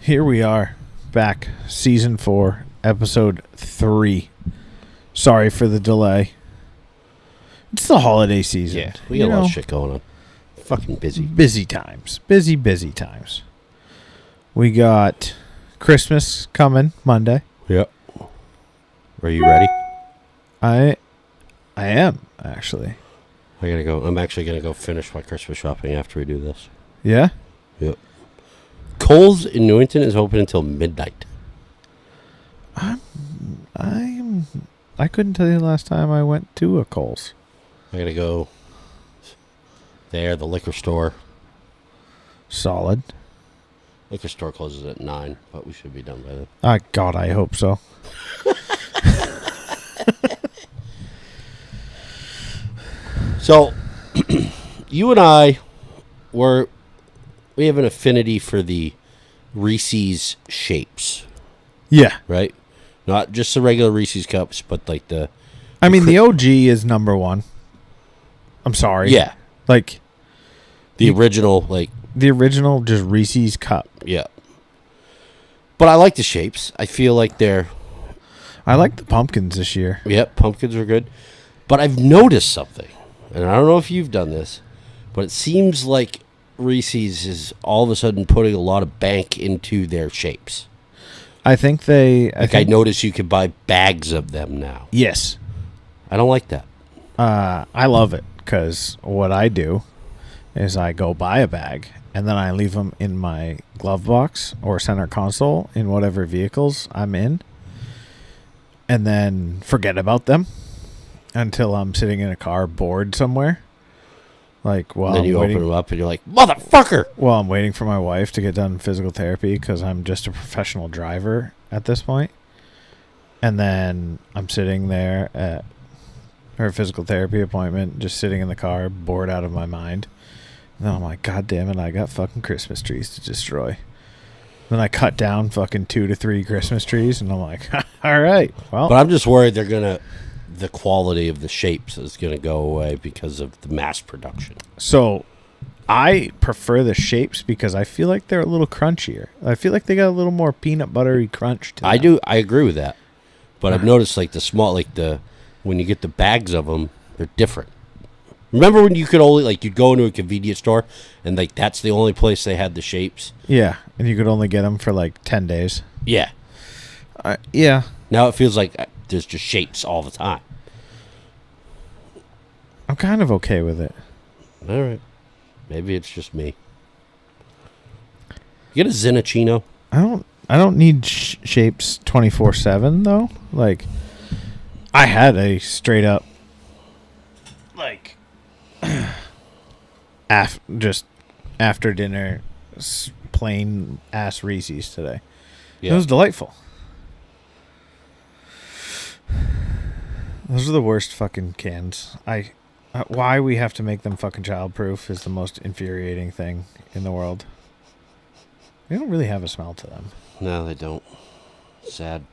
Here we are, back, season 4, episode 3. Sorry for the delay. It's the holiday season. Yeah, we got a lot of shit going on. Fucking busy. Busy times. Busy times. We got Christmas coming Monday. Yep. Are you ready? I am, actually. I gotta go. I'm actually gonna go finish my Christmas shopping after we do this. Yeah? Yep. Kohl's in Newington is open until midnight. I couldn't tell you the last time I went to a Kohl's. I gotta go there, the liquor store. Solid. Liquor store closes at 9, but we should be done by then. God, I hope so. So, you and I we have an affinity for the Reese's shapes, Yeah. right? Not just the regular Reese's cups, but like the... I mean, the OG is number one. I'm sorry. Yeah. Like... The original, like... The original, just Reese's cup. Yeah. But I like the shapes. I feel like they're... I like the pumpkins this year. Yep, pumpkins are good. But I've noticed something, and I don't know if you've done this, but it seems like Reese's is all of a sudden putting a lot of bank into their shapes. I think they... I noticed you can buy bags of them now. Yes. I don't like that. I love it, because what I do is I go buy a bag, and then I leave them in my glove box or center console in whatever vehicles I'm in, and then forget about them until I'm sitting in a car bored somewhere. Like, while Then you I'm waiting, open them up and you're like, motherfucker! while I'm waiting for my wife to get done physical therapy, because I'm just a professional driver at this point. And then I'm sitting there at her physical therapy appointment, just sitting in the car, bored out of my mind. And then I'm like, God damn it, I got fucking Christmas trees to destroy. Then I cut down fucking 2 to 3 Christmas trees, and I'm like, all right, well. But I'm just worried the quality of the shapes is going to go away because of the mass production. So I prefer the shapes because I feel like they're a little crunchier. I feel like they got a little more peanut buttery crunch to them. I do. I agree with that. But I've noticed like the small, when you get the bags of them, they're different. Remember when you could only, you'd go into a convenience store and, that's the only place they had the shapes? Yeah, and you could only get them for, 10 days. Yeah. Yeah. Now it feels like there's just shapes all the time. I'm kind of okay with it. All right. Maybe it's just me. You get a Zinachino? I don't need shapes 24/7 though. I had a straight up just after dinner plain ass Reese's today. Yeah. It was delightful. Those are the worst fucking cans. Why we have to make them fucking childproof is the most infuriating thing in the world. They don't really have a smell to them. No, they don't. Sad.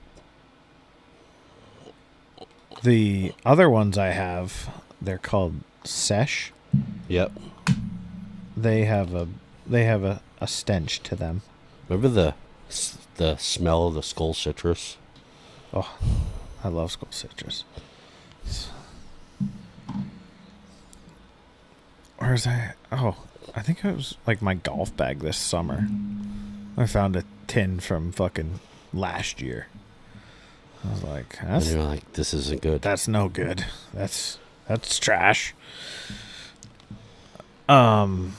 The other ones I have, they're called Sesh. Yep. They have a stench to them. Remember the smell of the skull citrus? Oh, I love skull citrus. Where's that? Oh, I think it was my golf bag this summer. I found a tin from fucking last year. I was like, and you're like, this isn't good. That's no good. That's trash. I'm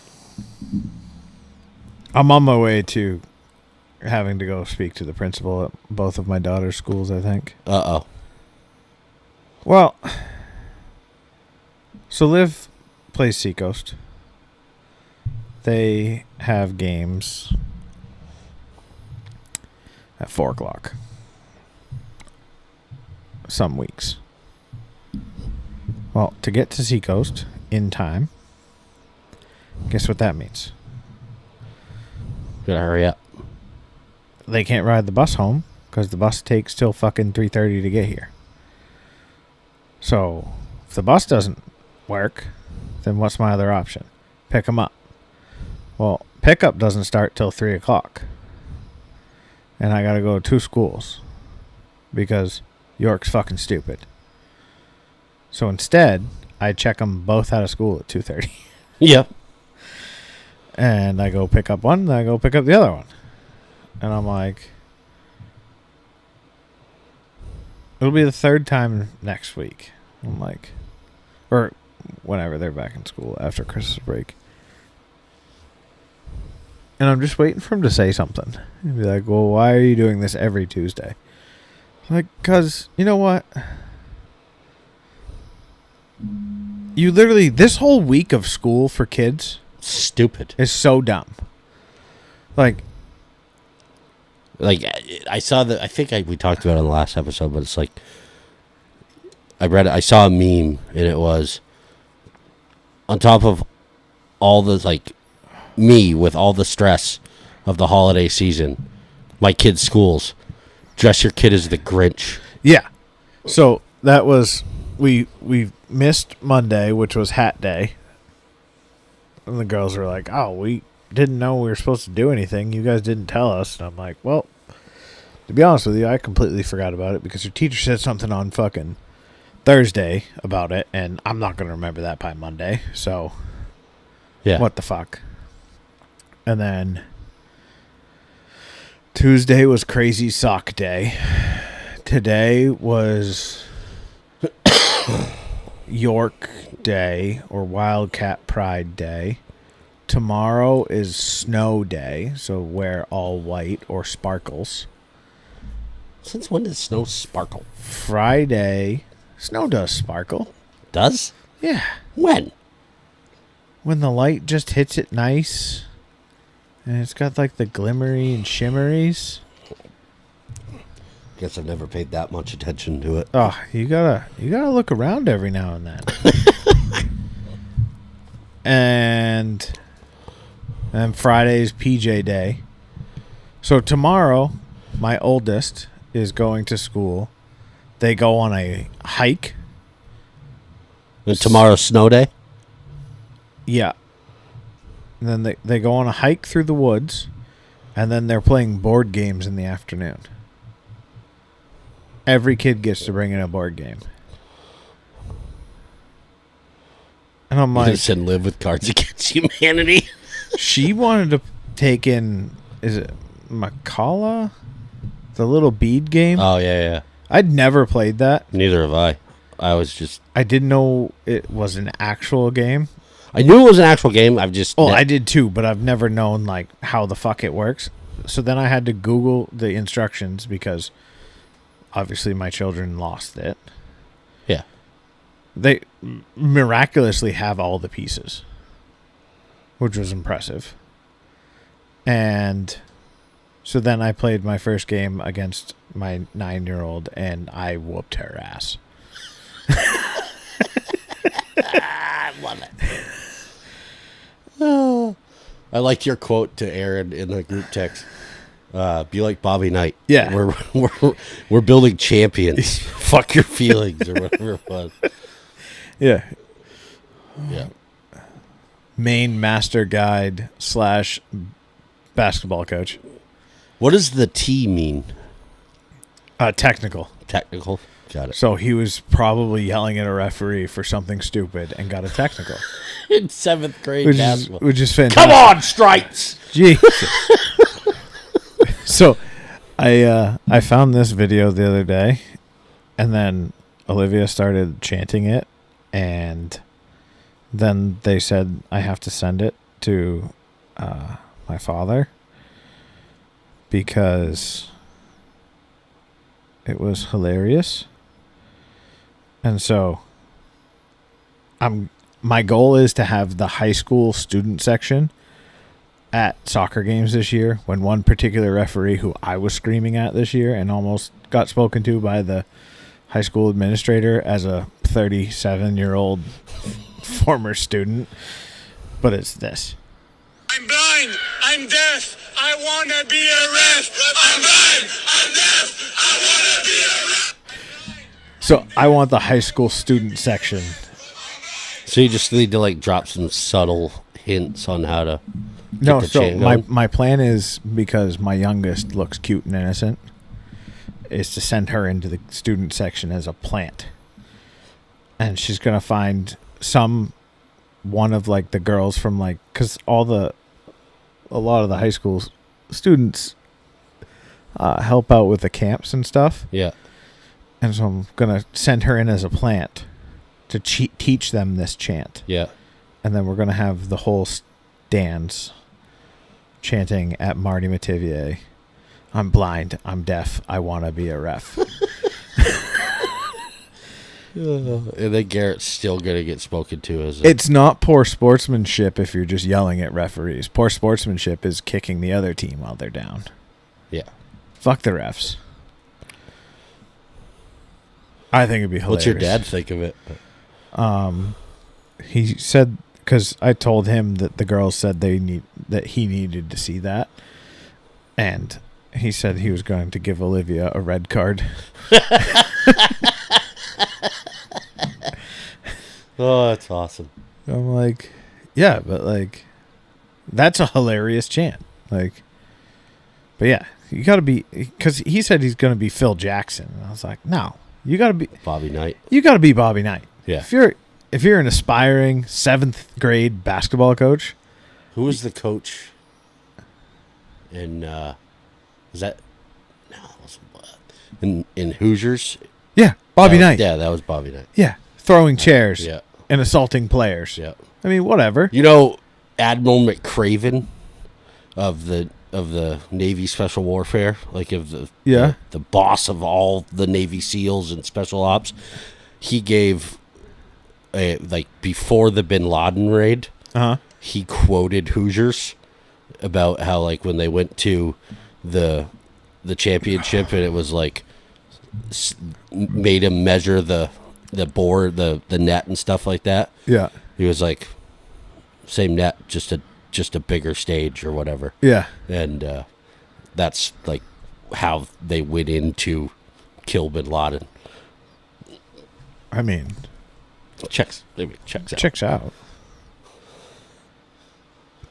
on my way to having to go speak to the principal at both of my daughter's schools, I think. Uh-oh. Well, so Liv plays Seacoast. They have games at 4 o'clock. Some weeks. Well, to get to Seacoast in time, guess what that means? Gotta hurry up. They can't ride the bus home because the bus takes till fucking 3:30 to get here. So, if the bus doesn't work, then what's my other option? Pick them up. Well, pickup doesn't start till 3 o'clock. and I gotta go to 2 schools because York's fucking stupid. So instead, I check them both out of school at 2:30. Yeah. And I go pick up one, and I go pick up the other one. And I'm like, it'll be the 3rd time next week. I'm like, or whenever they're back in school after Christmas break. And I'm just waiting for him to say something. He'd be like, well, why are you doing this every Tuesday? Like, because, you know what? You literally, this whole week of school for kids Stupid. is so dumb. Like, I saw I think we talked about it on the last episode, but it's like, I saw a meme, and it was, on top of all the, like, me with all the stress of the holiday season, my kids' schools, dress your kid as the Grinch. yeah. So that was, we missed Monday, which was hat day. And the girls were like, oh, we didn't know we were supposed to do anything. You guys didn't tell us. And I'm like, well, to be honest with you, I completely forgot about it because your teacher said something on fucking Thursday about it, and I'm not going to remember that by Monday. So, Yeah. what the fuck? And then Tuesday was crazy sock day. Today was York Day or Wildcat Pride Day. Tomorrow is Snow Day, so wear all white or sparkles. Since when does snow sparkle? Friday, snow does sparkle. Does? Yeah. When? When the light just hits it nice. And it's got like the glimmery and shimmeries. Guess I've never paid that much attention to it. Oh, you gotta look around every now and then. and Friday's PJ Day. So tomorrow, my oldest is going to school. They go on a hike. And tomorrow's snow day? Yeah. And then they go on a hike through the woods, and then they're playing board games in the afternoon. Every kid gets to bring in a board game. And I'm like, Live and live with Cards Against Humanity. she wanted to take in, is it Macala? The little bead game? Oh, yeah. I'd never played that. Neither have I. I didn't know it was an actual game. I knew it was an actual game. I did too, but I've never known like how the fuck it works. So then I had to Google the instructions because obviously my children lost it. Yeah. They miraculously have all the pieces, which was impressive. And so then I played my first game against my 9-year-old, and I whooped her ass. I love it. Oh, I liked your quote to Aaron in the group text. Be like Bobby Knight. Yeah. We're building champions. Fuck your feelings or whatever it was. Yeah. Yeah. Maine master guide / basketball coach. What does the T mean? Technical. Technical. Got it. So he was probably yelling at a referee for something stupid and got a technical. In 7th grade Which basketball. is fantastic. Come on, stripes! Jesus. So I found this video the other day, and then Olivia started chanting it, and then they said I have to send it to my father because it was hilarious. And so my goal is to have the high school student section at soccer games this year, when one particular referee who I was screaming at this year and almost got spoken to by the high school administrator as a 37-year-old former student. But it's this. I'm blind. I'm deaf. I want to be a ref. I'm blind. I'm deaf. I want to be a ref. So I want the high school student section. So you just need to like drop some subtle hints on how to No, the so chant my going? my plan is, because my youngest looks cute and innocent, is to send her into the student section as a plant, and she's gonna find one of like the girls from like, because a lot of the high school students help out with the camps and stuff, Yeah. and so I'm gonna send her in as a plant to teach them this chant, Yeah. and then we're gonna have the whole stands chanting at Marty Mativier, "I'm blind, I'm deaf, I want to be a ref." And then Garrett's still going to get spoken to as It's not poor sportsmanship if you're just yelling at referees. Poor sportsmanship is kicking the other team while they're down. Yeah. Fuck the refs. I think it'd be hilarious. What's your dad think of it? He said, because I told him that the girls said that he needed to see that, and he said he was going to give Olivia a red card. Oh, that's awesome. I'm like, yeah, but like, that's a hilarious chant. Like, but yeah, you got to be, because he said he's going to be Phil Jackson. And I was like, no, you got to be Bobby Knight. You got to be Bobby Knight. Yeah. If you're an aspiring 7th grade basketball coach. Who was the coach in, was that, no, it wasn't, in Hoosiers? Yeah, Bobby That was- Knight. Yeah, that was Bobby Knight. Yeah, throwing chairs Yeah. and assaulting players. Yeah. I mean, whatever. You know, Admiral McCraven of the Navy Special Warfare, like of the boss of all the Navy SEALs and Special Ops, he gave before the Bin Laden raid, he quoted Hoosiers about how like when they went to the championship and it was like made him measure the board, the net and stuff like that. Yeah. He was like, same net, just a bigger stage or whatever. Yeah. And that's like how they went in to kill Bin Laden. I mean, Checks out. checks out.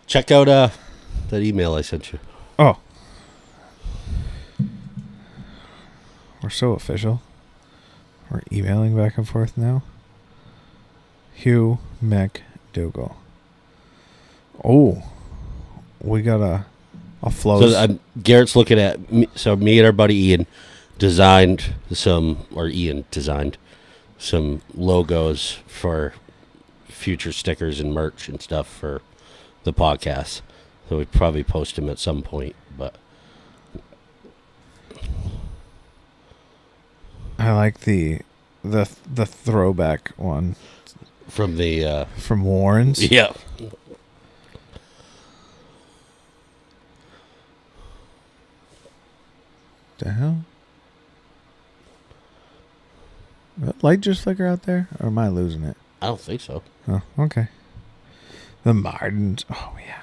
Check out that email I sent you. Oh. We're so official. We're emailing back and forth now. Hugh McDougall. Oh. We got a flow. So Garrett's looking at me, so me and our buddy Ian designed some logos for future stickers and merch and stuff for the podcast. So we'd probably post them at some point, but I like the throwback one from the from Warren's. yeah. The hell? That light just flicker out there, or am I losing it? I don't think so. Oh, okay. The Martins. Oh yeah.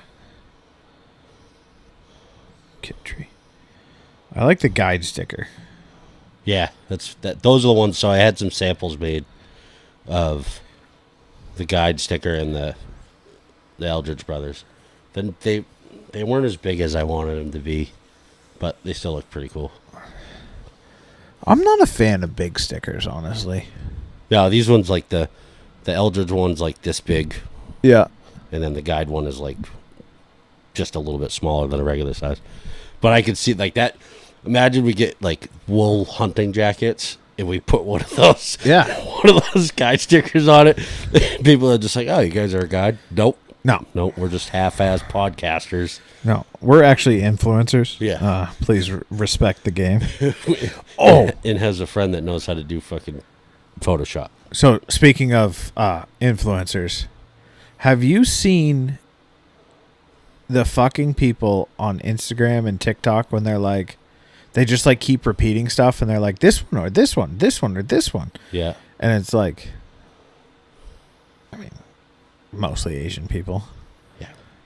Kid tree. I like the guide sticker. Yeah, those are the ones. So I had some samples made of the guide sticker and the Eldridge brothers. Then they weren't as big as I wanted them to be, but they still look pretty cool. I'm not a fan of big stickers, honestly. Yeah, these ones like the Eldridge one's like this big, Yeah. and then the guide one is like just a little bit smaller than a regular size. But I could see like that. Imagine we get like wool hunting jackets and we put one of those, one of those guide stickers on it. People are just like, "Oh, you guys are a guide?" Nope, we're just half-ass podcasters. No, we're actually influencers. Yeah. Please respect the game. And has a friend that knows how to do fucking Photoshop. So speaking of influencers, have you seen the fucking people on Instagram and TikTok when they're like, they just like keep repeating stuff and they're like, this one or this one, this one or this one. Yeah. And it's like, I mean, mostly Asian people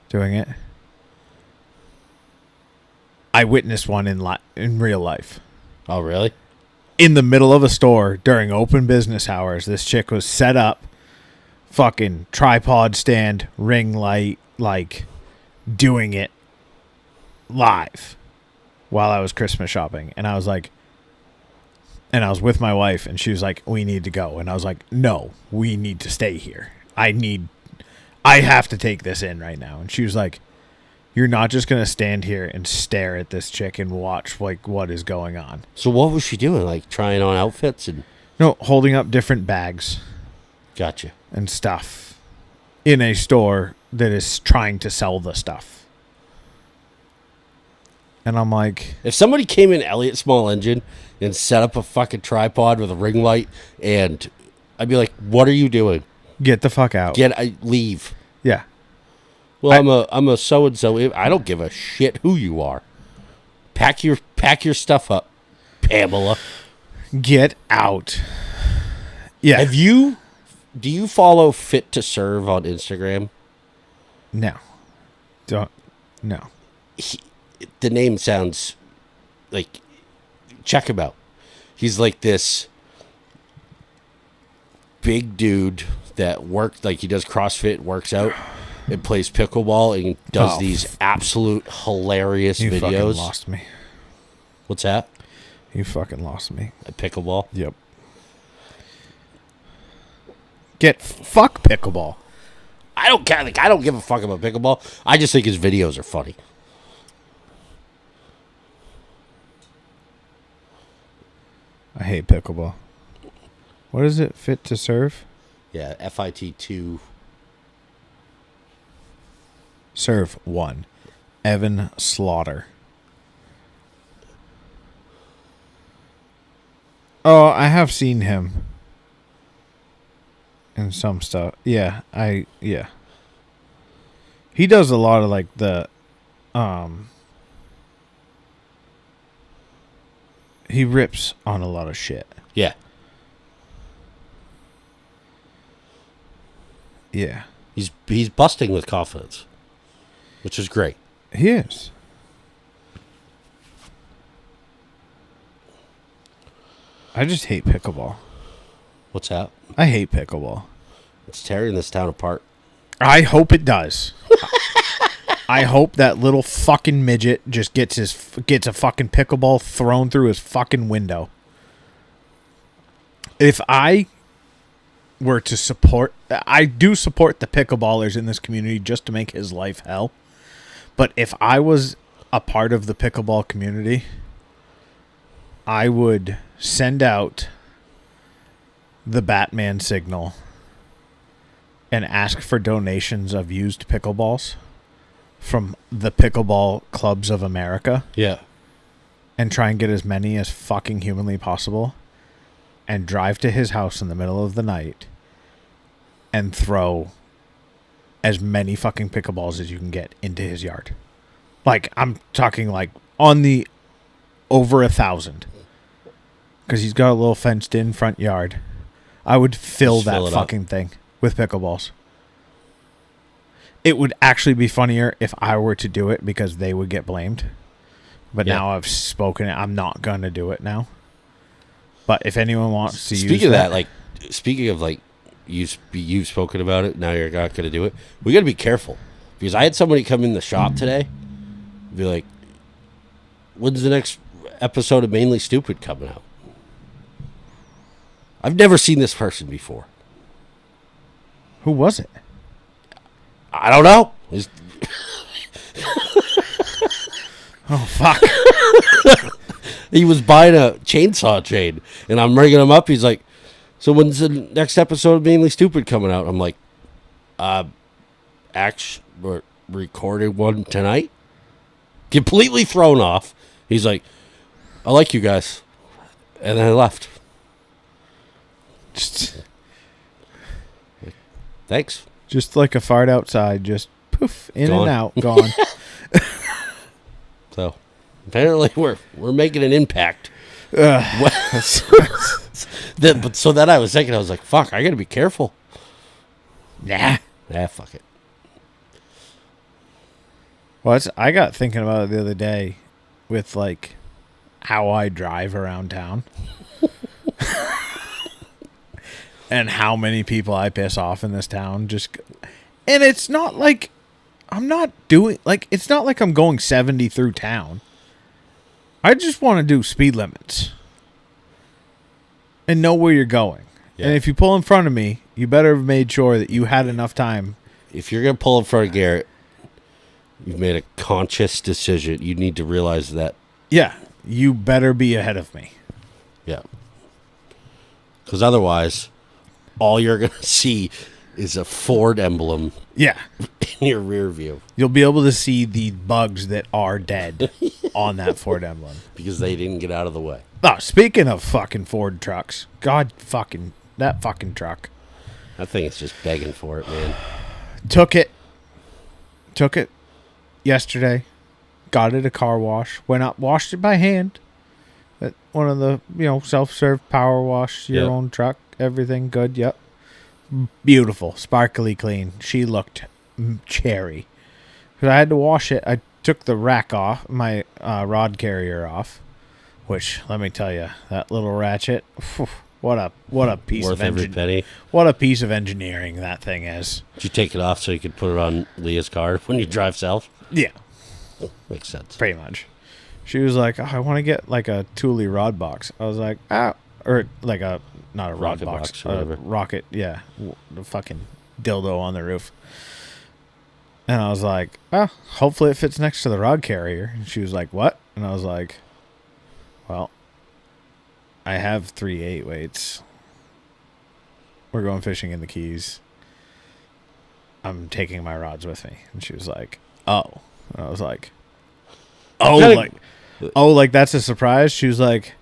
doing it. I witnessed one in real life. Oh, really? In the middle of a store during open business hours, this chick was set up, fucking tripod stand, ring light, like doing it live while I was Christmas shopping. And I was like, and I was with my wife, and she was like, we need to go. And I was like, no, we need to stay here. I have to take this in right now. And she was like, you're not just going to stand here and stare at this chick and watch like what is going on. So what was she doing? Like trying on outfits and... No, holding up different bags. Gotcha. And stuff in a store that is trying to sell the stuff. And I'm like... If somebody came in Elliott Small Engine and set up a fucking tripod with a ring light, and I'd be like, what are you doing? Get the fuck out. Leave. Yeah. Well, I'm a so-and-so. I don't give a shit who you are. Pack your stuff up, Pamela. Get out. Yeah. Do you follow Fit to Serve on Instagram? No. No. The name sounds like, check him out. He's like this big dude that works, like he does CrossFit, works out, and plays pickleball, and does these absolute hilarious you videos. You fucking lost me. What's that? You fucking lost me. At pickleball? Yep. Fuck pickleball. I don't care. Like, I don't give a fuck about pickleball. I just think his videos are funny. I hate pickleball. What is it? Fit to Serve? Yeah, FIT2. Serve 1. Evan Slaughter. Oh, I have seen him in some stuff. Yeah. He does a lot of like the he rips on a lot of shit. Yeah. Yeah. He's busting with confidence, which is great. He is. I just hate pickleball. What's that? I hate pickleball. It's tearing this town apart. I hope it does. I hope that little fucking midget just gets a fucking pickleball thrown through his fucking window. If I were to support... I do support the pickleballers in this community just to make his life hell. But if I was a part of the pickleball community, I would send out the Batman signal and ask for donations of used pickleballs from the Pickleball Clubs of America. Yeah. And try and get as many as fucking humanly possible and drive to his house in the middle of the night and throw as many fucking pickleballs as you can get into his yard. Like, I'm talking like on the over 1,000. Because he's got a little fenced in front yard. I would fill that fucking thing with pickleballs. It would actually be funnier if I were to do it because they would get blamed. But now I've spoken it. I'm not going to do it now. But if anyone wants to use Speaking of that, you've spoken about it. Now you're not going to do it. We got to be careful. Because I had somebody come in the shop today. Be like, when's the next episode of Mainely Stoopid coming out? I've never seen this person before. Who was it? I don't know. Oh, fuck. He was buying a chainsaw chain, and I'm ringing him up. He's like, so when's the next episode of Mainly Stoopid coming out? I'm like, we're recording one tonight? Completely thrown off. He's like, I like you guys. And then I left. Thanks. Just like a fart outside, just poof, in and out, gone. So, apparently we're making an impact. But so then I was thinking, I was like, fuck, I gotta be careful. Nah, fuck it. Well, I got thinking about it the other day with like how I drive around town. And how many people I piss off in this town. And it's not like I'm not doing, like, it's not like I'm going 70 through town. I just want to do speed limits and know where you're going. Yeah. And if you pull in front of me, you better have made sure that you had enough time. If you're going to pull in front of Garrett, you've made a conscious decision. You need to realize that. Yeah, you better be ahead of me. Yeah. Because otherwise, all you're going to see is a Ford emblem Yeah. in your rear view. You'll be able to see the bugs that are dead on that Ford emblem. Because they didn't get out of the way. Oh, speaking of fucking Ford trucks, God fucking, that fucking truck. That thing is just begging for it, man. Took it yesterday, got it a car wash, went up, washed it by hand at one of the, self-serve power wash, your Yep. own truck, everything good, yep. Beautiful, sparkly clean. She looked cherry. Because I had to wash it, I took the rack off, my rod carrier off, which, let me tell you, that little ratchet, whew, what a piece Worth of every penny. what a piece of engineering that thing is. Did you take it off so you could put it on Leah's car when you drive south? Yeah. Makes sense. Pretty much. She was like, I want to get like a Thule rod box. I was like, or like not a rod Rocket box, box or whatever. rocket, yeah, the fucking dildo on the roof. And I was like, hopefully it fits next to the rod carrier. And she was like, what? And I was like, well, I have 3 8-weights. We're going fishing in the Keys. I'm taking my rods with me. And she was like, oh. And I was like, like that's a surprise? She was like,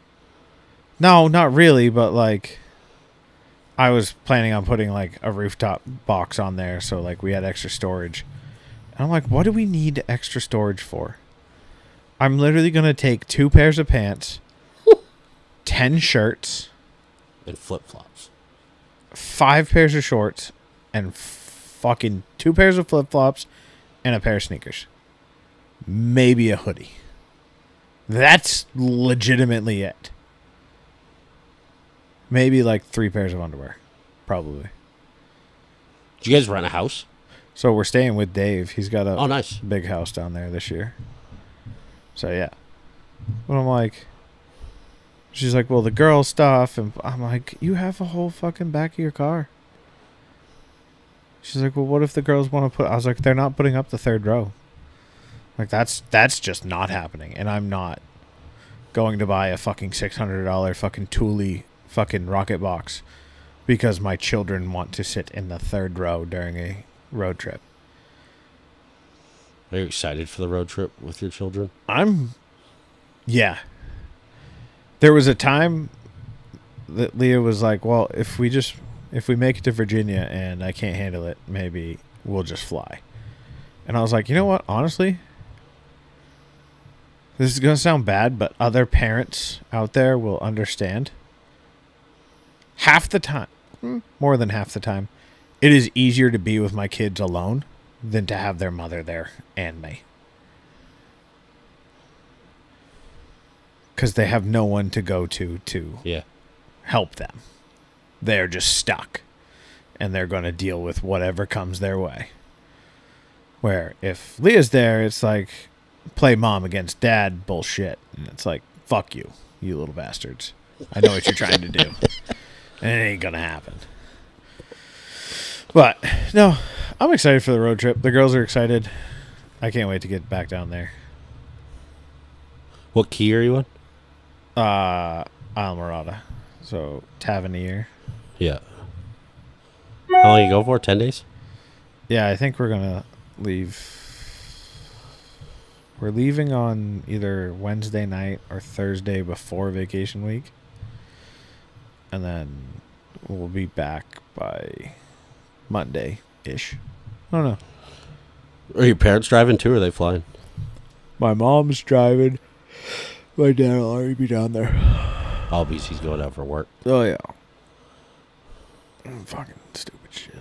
no, not really, but like I was planning on putting like a rooftop box on there, so like we had extra storage. And I'm like, what do we need extra storage for? I'm literally going to take 2 pairs of pants, 10 shirts, And flip-flops. 5 pairs of shorts, and fucking 2 pairs of flip-flops and a pair of sneakers. Maybe a hoodie. That's legitimately it. Maybe like 3 pairs of underwear. Probably. Did you guys rent a house? So we're staying with Dave. He's got a nice. big house down there this year. So yeah. But I'm like, she's like, well, the girl stuff. And I'm like, you have a whole fucking back of your car. She's like, well, what if the girls want to put... I was like, they're not putting up the 3rd row. Like, that's just not happening. And I'm not going to buy a fucking $600 fucking Thule fucking rocket box because my children want to sit in the 3rd row during a road trip. Are you excited for the road trip with your children? Yeah. There was a time that Leah was like, well, if we make it to Virginia and I can't handle it, maybe we'll just fly. And I was like, you know what? Honestly, this is going to sound bad, but other parents out there will understand. Half the time, more than half the time, it is easier to be with my kids alone than to have their mother there and me. Because they have no one to go to help them. They're just stuck. And they're going to deal with whatever comes their way. Where if Leah's there, it's like play mom against dad bullshit. And it's like, fuck you, you little bastards. I know what you're trying to do. And it ain't going to happen. But, no, I'm excited for the road trip. The girls are excited. I can't wait to get back down there. What key are you on? Islamorada. So, Tavernier. Yeah. How long you go for? 10 days? Yeah, I think we're going to leave. We're leaving on either Wednesday night or Thursday before vacation week. And then we'll be back by Monday-ish. I don't know. Are your parents driving too, or are they flying? My mom's driving. My dad will already be down there. Obviously, he's going out for work. Oh, yeah. Fucking stupid shit.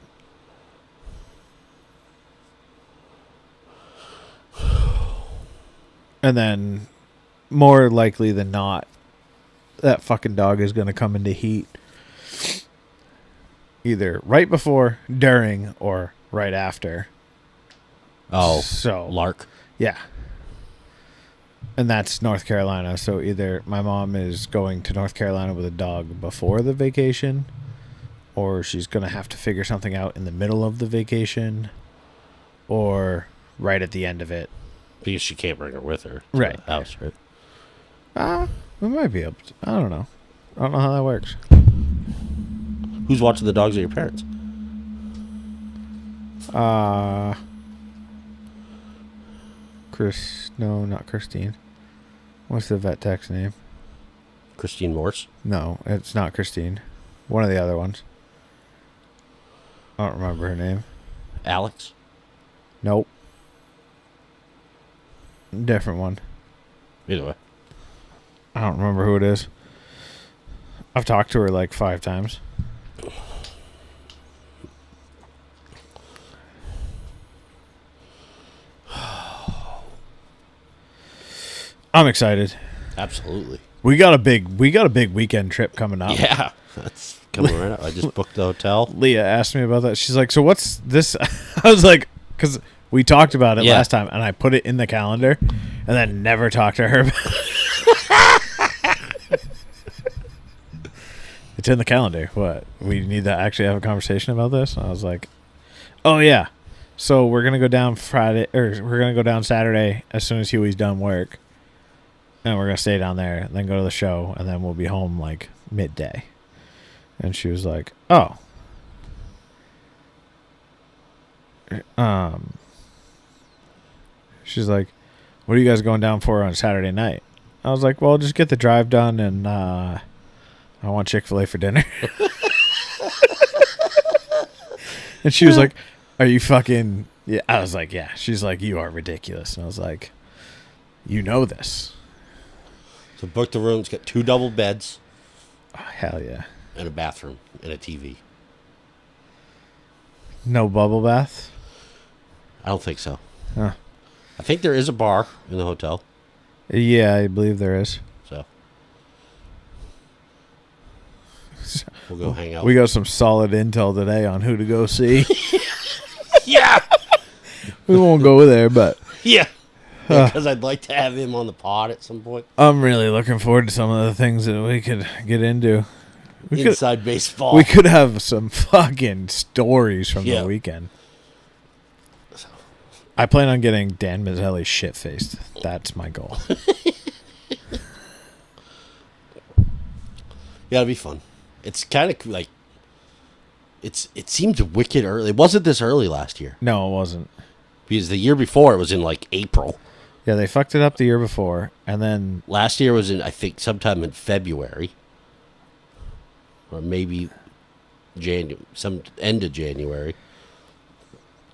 And then, more likely than not, that fucking dog is going to come into heat. Either right before, during, or right after Oh, so Lark. yeah. And that's North Carolina. So either my mom is going to North Carolina with a dog before the vacation, or she's going to have to figure something out in the middle of the vacation, or right at the end of it. Because she can't bring her with her to Right. the house, right? We might be able to. I don't know. I don't know how that works. Who's watching the dogs at your parents? No, not Christine. What's the vet tech's name? Christine Morse. No, it's not Christine. One of the other ones. I don't remember her name. Alex. Nope. Different one. Either way. I don't remember who it is. I've talked to her like 5 times. I'm excited. Absolutely. We got a big weekend trip coming up. Yeah, that's coming right up. I just booked the hotel. Leah asked me about that. She's like, "So what's this?" I was like, "Because we talked about it last time, and I put it in the calendar, and then never talked to her about it." It's in the calendar. What? We need to actually have a conversation about this? And I was like, "Oh yeah." So we're gonna go down Friday, or we're gonna go down Saturday as soon as Huey's done work, and we're gonna stay down there, then go to the show, and then we'll be home like midday. And she was like, "Oh." She's like, "What are you guys going down for on Saturday night?" I was like, "Well, just get the drive done, and I want Chick-fil-A for dinner." And she was like, "Are you fucking..." Yeah, I was like, "Yeah." She's like, "You are ridiculous." And I was like, "You know this." So book the rooms. Got 2 double beds. Oh, hell yeah. And a bathroom and a TV. No bubble bath? I don't think so. Huh. I think there is a bar in the hotel. Yeah, I believe there is. So we'll go hang out. We got some solid intel today on who to go see. Yeah. We won't go there, but Yeah. Because I'd like to have him on the pod at some point. I'm really looking forward to some of the things that we could get into. Inside baseball. We could have some fucking stories from the weekend. I plan on getting Dan Mazzelli shit-faced. That's my goal. Yeah, it'll be fun. It's kind of like it seems wicked early. It wasn't this early last year. No, it wasn't. Because the year before it was in like April. Yeah, they fucked it up the year before, and then Last year was in, I think, sometime in February. Or maybe some end of January.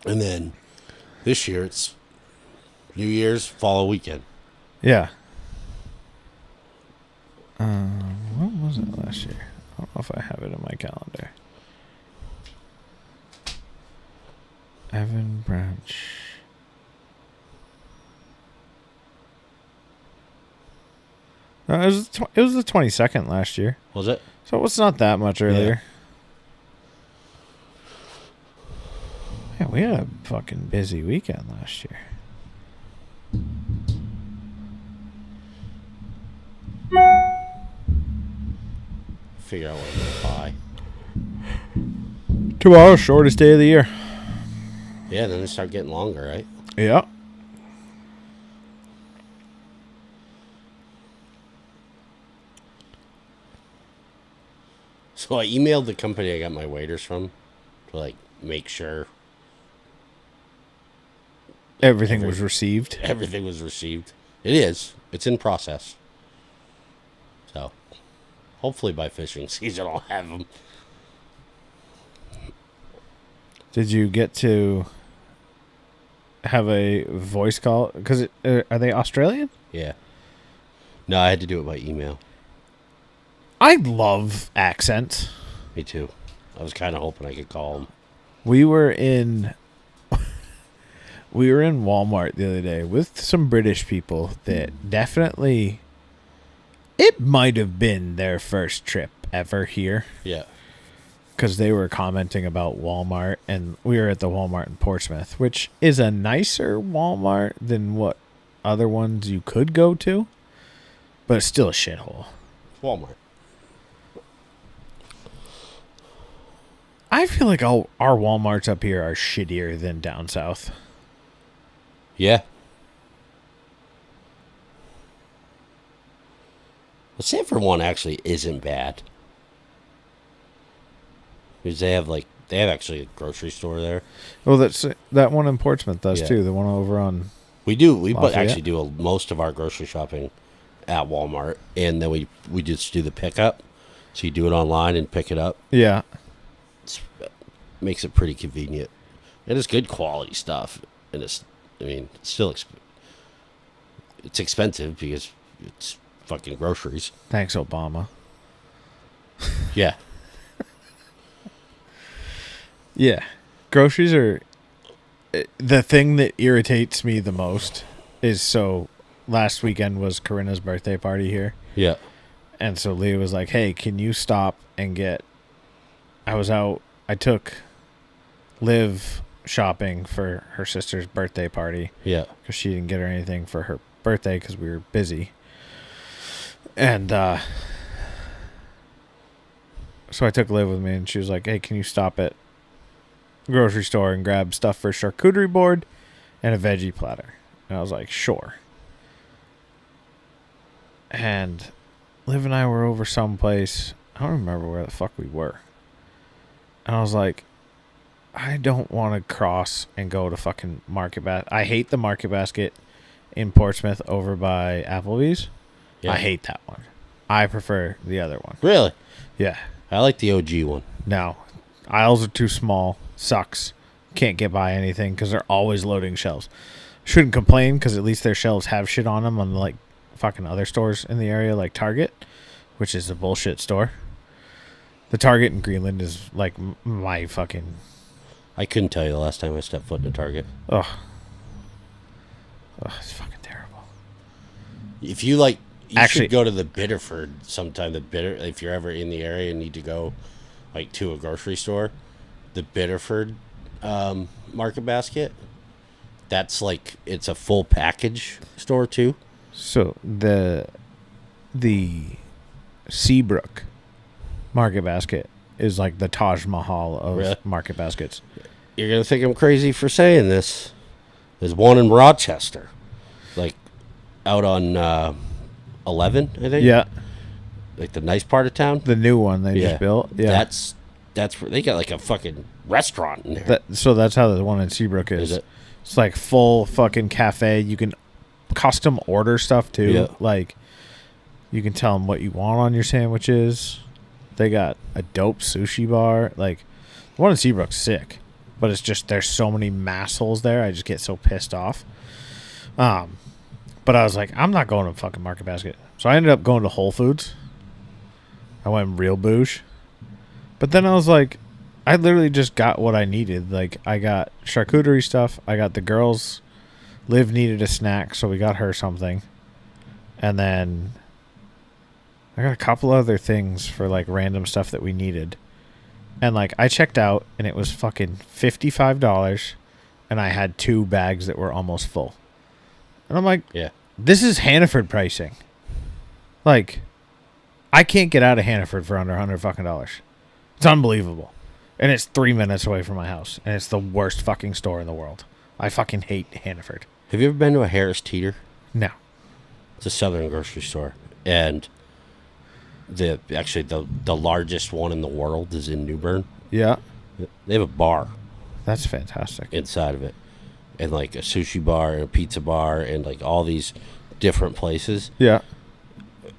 And then this year it's New Year's, fall weekend. yeah. What was it last year? I don't know if I have it in my calendar. Evan Branch. No, it was the 22nd last year. Was it? So it's not that much earlier. Yeah, we had a fucking busy weekend last year. Figure out what I'm going to buy. Tomorrow's shortest day of the year. Yeah, then they start getting longer, right? Yeah. So I emailed the company I got my waiters from to like make sure Everything was received. everything was received. It is. It's in process. So hopefully by fishing season I'll have them. Did you get to have a voice call? Because are they Australian? Yeah. No, I had to do it by email. I love accents. Me too. I was kind of hoping I could call them. We were in Walmart the other day with some British people that definitely, it might have been their first trip ever here. Yeah. because they were commenting about Walmart, and we were at the Walmart in Portsmouth, which is a nicer Walmart than what other ones you could go to, but it's still a shithole. Walmart. I feel like all our Walmarts up here are shittier than down south. Yeah. The Sanford one actually isn't bad. Because they have actually a grocery store there. Well, that one in Portsmouth does Yeah. too. The one over on We Lafayette? actually do most of our grocery shopping at Walmart, and then we just do the pickup. So you do it online and pick it up. yeah. Makes it pretty convenient. And it's good quality stuff. And it's still it's expensive because it's fucking groceries. Thanks, Obama. Yeah. Yeah. Groceries are the thing that irritates me the most is last weekend was Corinna's birthday party here. Yeah. And so Leah was like, hey, can you stop and I took Liv shopping for her sister's birthday party. Yeah. Because she didn't get her anything for her birthday because we were busy. And so I took Liv with me, and she was like, hey, can you stop at the grocery store and grab stuff for a charcuterie board and a veggie platter? And I was like, sure. And Liv and I were over someplace. I don't remember where the fuck we were. And I was like, I don't want to cross and go to fucking Market Basket. I hate the Market Basket in Portsmouth over by Applebee's. Yeah. I hate that one. I prefer the other one. Really? Yeah. I like the OG one. No. Aisles are too small. Sucks. Can't get by anything because they're always loading shelves. Shouldn't complain because at least their shelves have shit on them, unlike fucking other stores in the area like Target, which is a bullshit store. The Target in Greenland is like my fucking... I couldn't tell you the last time I stepped foot in a Target. Ugh, it's fucking terrible. If you like... You Actually- should go to the Biddeford sometime. If you're ever in the area and need to go like to a grocery store, the Biddeford Market Basket, that's like, it's a full package store too. So the Seabrook Market Basket is like the Taj Mahal of Really? Market Baskets. You're gonna think I'm crazy for saying this. There's one in Rochester, like out on 11, I think. Yeah, Like the nice part of town. the new one they just built. Yeah, That's where they got like a fucking restaurant in there. so that's how the one in Seabrook is. Is it? It's like full fucking cafe. You can custom order stuff too. Yeah. Like you can tell them what you want on your sandwiches. They got a dope sushi bar. Like the one in Seabrook's sick, but it's just there's so many massholes there. I just get so pissed off. But I was like, I'm not going to fucking Market Basket. So I ended up going to Whole Foods. I went real bouge. But then I was like, I literally just got what I needed. Like, I got charcuterie stuff. I got the girls. Liv needed a snack, so we got her something. And then I got a couple other things for, like, random stuff that we needed. And, like, I checked out, and it was fucking $55. And I had 2 bags that were almost full. And I'm like, Yeah. this is Hannaford pricing. Like, I can't get out of Hannaford for under $100 fucking dollars. It's unbelievable. And it's 3 minutes away from my house. And it's the worst fucking store in the world. I fucking hate Hannaford. Have you ever been to a Harris Teeter? No. It's a southern grocery store. And the largest one in the world is in New Bern. Yeah. They have a bar That's fantastic. inside of it. And like a sushi bar and a pizza bar and like all these different places. Yeah.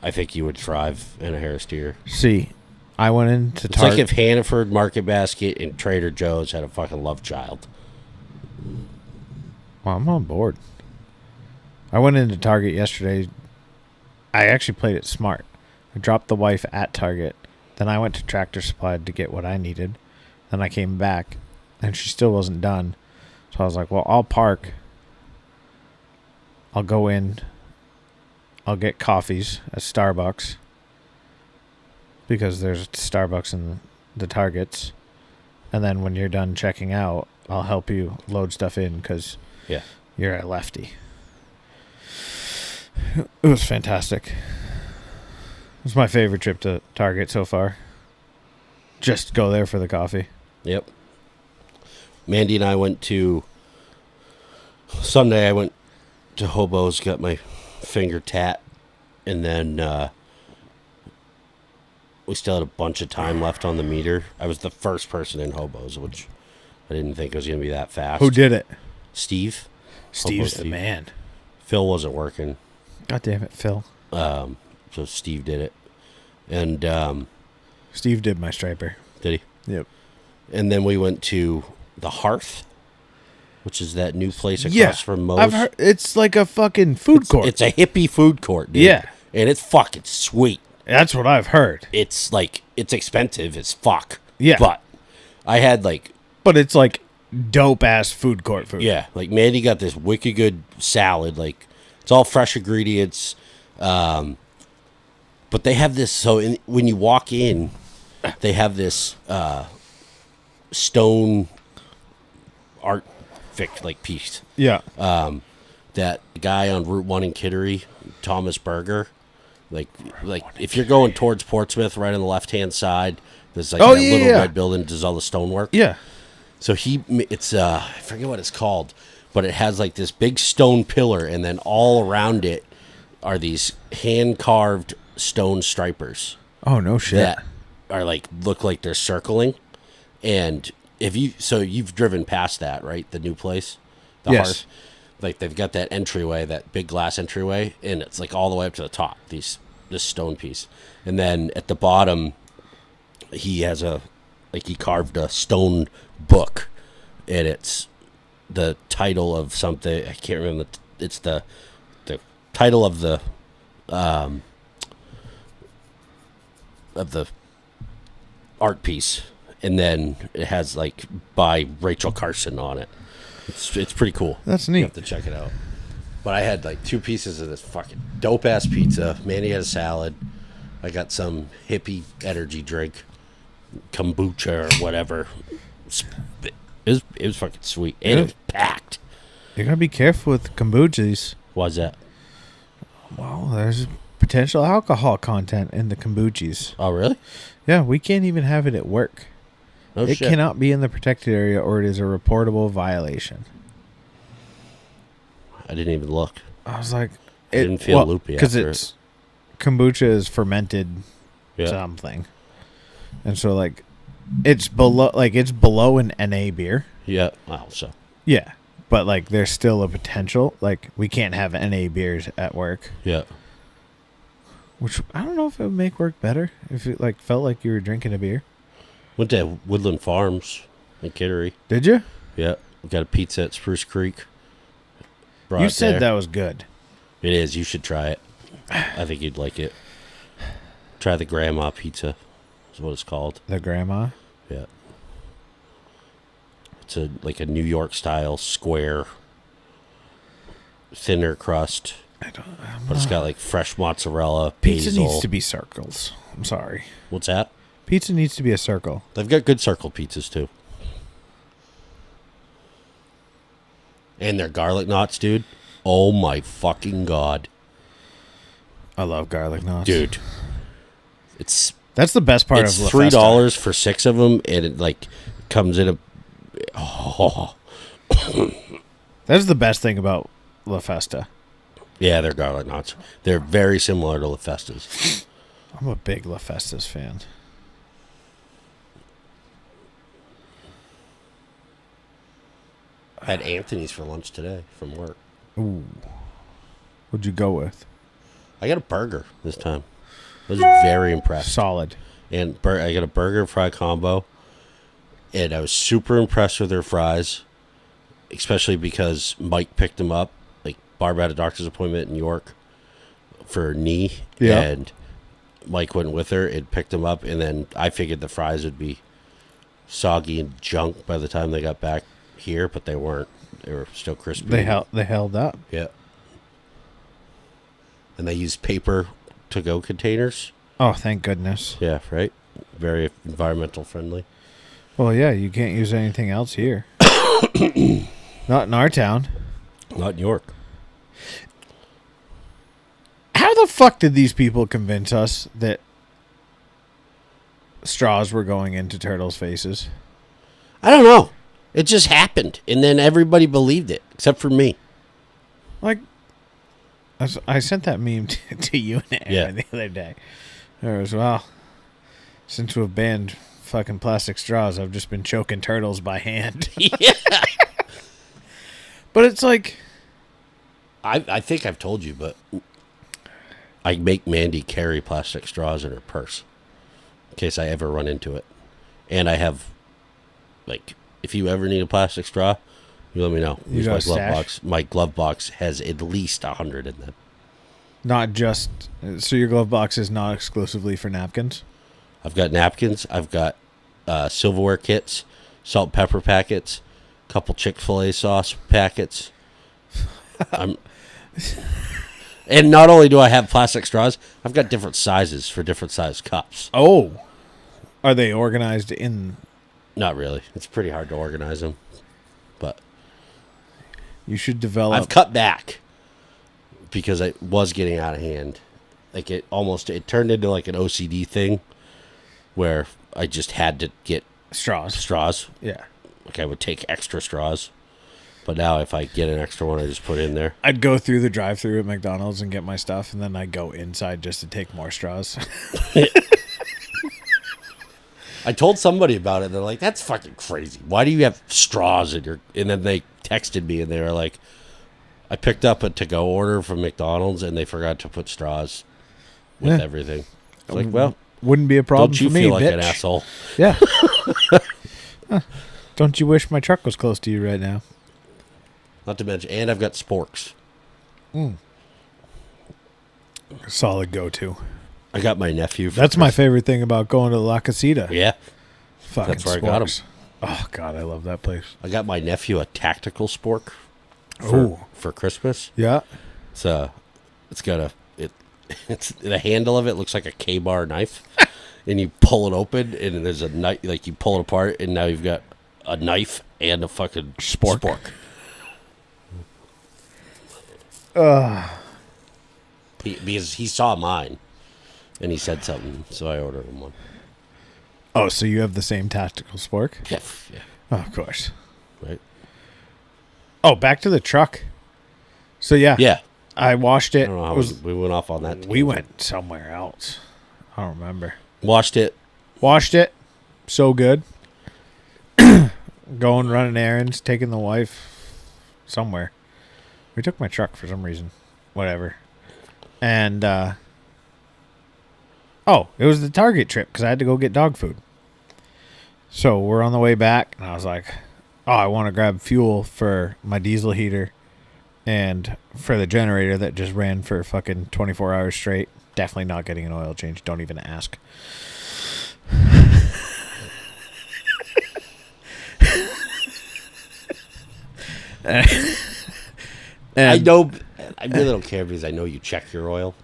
I think you would thrive in a Harris Teeter. See, I went into It's like if Hannaford, Market Basket, and Trader Joe's had a fucking love child. Well, I'm on board. I went into Target yesterday. I actually played it smart. I dropped the wife at Target. Then I went to Tractor Supply to get what I needed. Then I came back, and she still wasn't done. So I was like, well, I'll park. I'll go in. I'll get coffees at Starbucks. Because there's Starbucks in the Targets. and then when you're done checking out, I'll help you load stuff in because Yeah. you're a lefty. It was fantastic. It was my favorite trip to Target so far. Just go there for the coffee. Yep. Mandy and I went to Sunday. I went to Hobo's, got my finger tat, and then we still had a bunch of time left on the meter. I was the first person in Hobo's, which I didn't think was going to be that fast. Who did it? Steve. Steve's Hobo the man. Phil wasn't working, God damn it, Phil. so Steve did it, and Steve did my striper. did he? Yep. And then we went to the Hearth, which is that new place across from Moe's. I've heard it's like a fucking food court. It's a hippie food court, dude. Yeah. And it's fucking sweet. That's what I've heard. It's like, it's expensive as fuck. Yeah. But I had like, But it's like dope ass food court food. yeah, like Mandy got this wicked good salad. Like, it's all fresh ingredients. But they have this, when you walk in, they have this stone art like piece. Yeah. That guy on Route 1 in Kittery, Thomas Berger, like if you're going towards Portsmouth, right on the left-hand side, there's like that little red building that does all the stonework. Yeah. So it's I forget what it's called, but it has like this big stone pillar, and then all around it are these hand-carved stone stripers Oh no shit. that are like, look like they're circling. And you've driven past that, right? The new place, the Yes. Hearth. Like, they've got that entryway, that big glass entryway, and it's like all the way up to the top. This stone piece, and then at the bottom, he carved a stone book, and it's the title of something. I can't remember. It's the title of the art piece, and then it has like by Rachel Carson on it. It's pretty cool. That's You neat. have to check it out. But I had like 2 pieces of this fucking dope ass pizza. Manny had a salad. I got some hippie energy drink, kombucha or whatever. It was fucking sweet, and it was packed. You gotta be careful with kombuchas. Why's that? Well, there's potential alcohol content in the kombuchas. Oh, really? Yeah, we can't even have it at work. No It shit. cannot be in the protected area or it is a reportable violation. I didn't even look. I was like, Didn't feel loopy because after it's kombucha is fermented Yeah. something, and so like it's below an NA beer. Yeah. Wow. So Yeah, but like there's still a potential. Like we can't have NA beers at work, yeah. which I don't know if it would make work better if it like felt like you were drinking a beer. Went to Woodland Farms in Kittery. Did you? Yeah. Got a pizza at Spruce Creek. Brought You it said there. that was good. It is. You should try it. I think you'd like it. Try the grandma pizza. Is what it's called. The grandma. Yeah. It's like a New York style square, thinner crust. But it's got like fresh mozzarella, Pizza basil. needs to be circles. I'm sorry. What's that? Pizza needs to be a circle. They've got good circle pizzas too. And their garlic knots, dude. Oh my fucking god. I love garlic knots. Dude. That's the best part It's of La Festa. $3 for 6 of them, and it like comes in a. Oh, That's the best thing about La Festa. yeah, they're garlic knots. They're very similar to La Festa's. I'm a big La Festa's fan. I had Anthony's for lunch today from work. Ooh. What'd you go with? I got a burger this time. I was very impressed. Solid. And I got a burger and fry combo, and I was super impressed with their fries, especially because Mike picked them up. Like, Barb had a doctor's appointment in York for her knee, Yeah. and Mike went with her and picked them up, and then I figured the fries would be soggy and junk by the time they got back here, but they weren't. They were still crispy. They held up. Yeah. And they used paper to-go containers. Oh, thank goodness. Yeah, right? Very environmental friendly. Well, yeah, you can't use anything else here. Not in our town. Not in York. How the fuck did these people convince us that straws were going into turtles' faces? I don't know. It just happened, and then everybody believed it, except for me. Like, I sent that meme to you and Aaron the other day. There was, well, since we've banned fucking plastic straws, I've just been choking turtles by hand. Yeah. But it's like... I think I've told you, but I make Mandy carry plastic straws in her purse in case I ever run into it. And I have, like, if you ever need a plastic straw, you let me know. You got a stash? My glove box has at least 100 in them. Not just... So your glove box is not exclusively for napkins? I've got napkins. I've got silverware kits, salt and pepper packets, a couple Chick-fil-A sauce packets. And not only do I have plastic straws, I've got different sizes for different size cups. Oh. Are they organized in... Not really. It's pretty hard to organize them. But you should develop... I've cut back because I was getting out of hand. Like it turned into like an OCD thing where I just had to get straws. Yeah. Like I would take extra straws. But now if I get an extra one, I just put it in there. I'd go through the drive-thru at McDonald's and get my stuff, and then I'd go inside just to take more straws. I told somebody about it. They're like, that's fucking crazy. Why do you have straws in your... And then they texted me, and they were like, I picked up a to-go order from McDonald's, and they forgot to put straws with everything. It's like, well... Wouldn't be a problem for me, don't you feel like an asshole? Yeah. Don't you wish my truck was close to you right now? Not to mention, and I've got sporks. Solid go-to. I got my nephew. That's my favorite thing about going to La Casita. Yeah. Fucking That's where sporks. I got him. Oh, God, I love that place. I got my nephew a tactical spork for Christmas. Yeah. It's got it's the handle of it looks like a K-bar knife. And you pull it open, and there's a knife, like you pull it apart, and now you've got a knife and a fucking spork. Because he saw mine, and he said something, so I ordered him one. Oh, so you have the same tactical spork? Yeah. Oh, of course. Right. Oh, back to the truck. So, yeah. I washed it. I don't know how we went off on that. We went somewhere else. I don't remember. Washed it. So good. Going running errands, taking the wife somewhere. We took my truck for some reason. Whatever. And, it was the Target trip because I had to go get dog food. So we're on the way back, and I was like, I want to grab fuel for my diesel heater and for the generator that just ran for fucking 24 hours straight. Definitely not getting an oil change. Don't even ask. I know. I really don't care because I know you check your oil.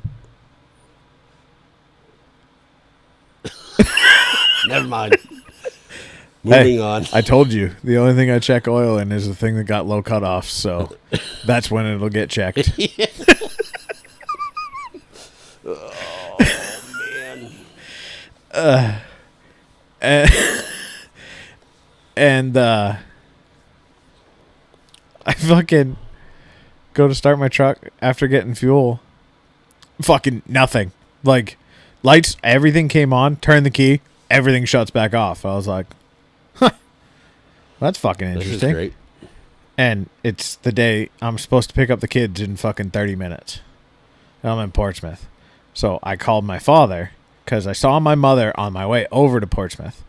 Never mind. Moving on. I told you. The only thing I check oil in is the thing that got low cutoffs, so that's when it'll get checked. Oh, man. And I fucking go to start my truck after getting fuel. Fucking nothing. Like, lights, everything came on, turn the key, everything shuts back off. I was like, that's fucking interesting. This is great. And it's the day I'm supposed to pick up the kids in fucking 30 minutes. I'm in Portsmouth. So I called my father because I saw my mother on my way over to Portsmouth.